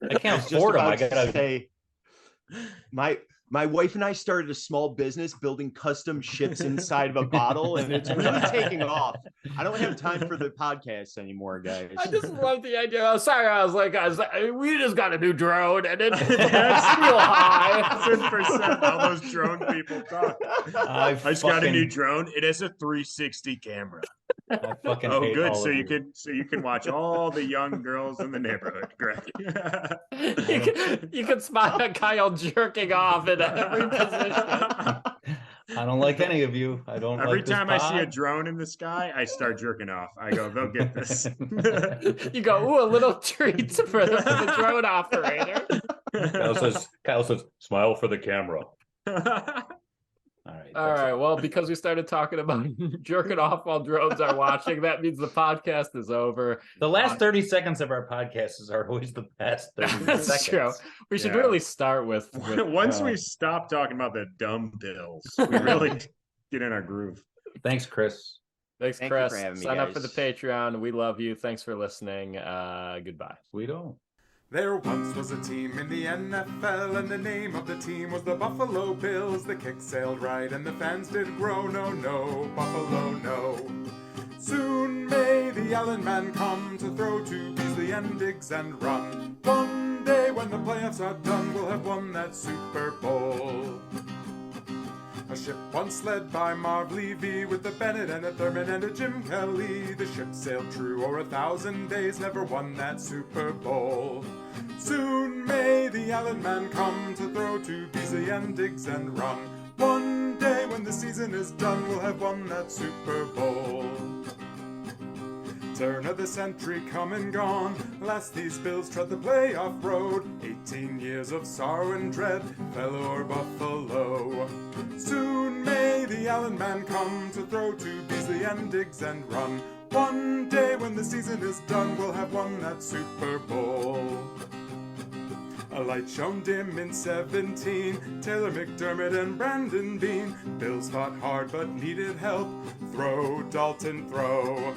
I can't afford them. I gotta say, my wife and I started a small business building custom ships inside of a bottle, and it's really taking off. I don't have time for the podcast anymore, guys. I just love the idea. I was like, guys, we just got a new drone, and it's real high. 10% all those drone people talk. I just got a new drone. It has a 360 camera. I fucking hate good. All So of you can watch all the young girls in the neighborhood, Greg. you can spot Kyle jerking off in every position. I don't like any of you. I don't. Every like this time I see a pod. drone in the sky, I start jerking off. I go, they'll get this. You go, ooh, a little treat for the drone operator. Kyle says, smile for the camera. All right. Well, because we started talking about jerking off while drones are watching, that means the podcast is over. The last 30 seconds of our podcasts are always the best 30 That's seconds. true. We should really start with once we stop talking about the dumb bills, we really get in our groove. Thanks, Chris. Thanks, Thank you Chris. for having me, Sign up for the guys. Patreon. We love you. Thanks for listening. Goodbye. We don't. There once was a team in the NFL, and the name of the team was the Buffalo Bills. The kick sailed right, and the fans did grow. No, no, Buffalo, no. Soon may the Allen man come to throw to Beasley and Diggs and run. One day when the playoffs are done, we'll have won that Super Bowl. A ship once led by Marv Levy, with a Bennett and a Thurman and a Jim Kelly. The ship sailed true o'er 1,000 days, never won that Super Bowl. Soon may the Allen man come to throw to Beasley and Diggs and run. One day when the season is done, we'll have won that Super Bowl. Turn of the century come and gone, last these Bills tread the playoff road. 18 years of sorrow and dread fell o'er Buffalo. Soon may the Allen man come to throw to Beasley and Diggs and run. One day when the season is done, we'll have won that Super Bowl. A light shone dim in 17, Taylor McDermott and Brandon Bean. Bills fought hard but needed help, throw, Dalton, throw.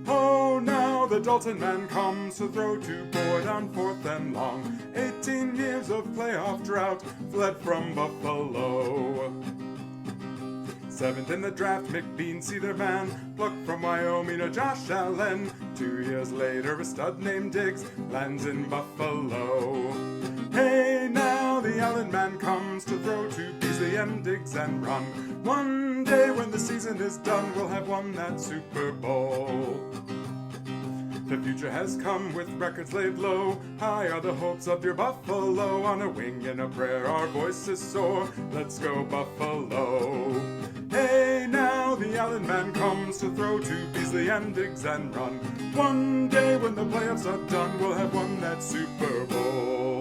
Oh, now the Dalton man comes to throw to Boyd on 4th and long. 18 years of playoff drought fled from Buffalo. 7th in the draft, McBean, see their man, plucked from Wyoming to Josh Allen. 2 years later, a stud named Diggs lands in Buffalo. Hey, now the Allen man comes to throw to Beasley and Diggs and run. One day when the season is done, we'll have won that Super Bowl. The future has come with records laid low. High are the hopes of your Buffalo. On a wing and a prayer, our voices soar. Let's go Buffalo. Hey, now the Allen man comes to throw to Beasley and Diggs and run. One day when the playoffs are done, we'll have won that Super Bowl.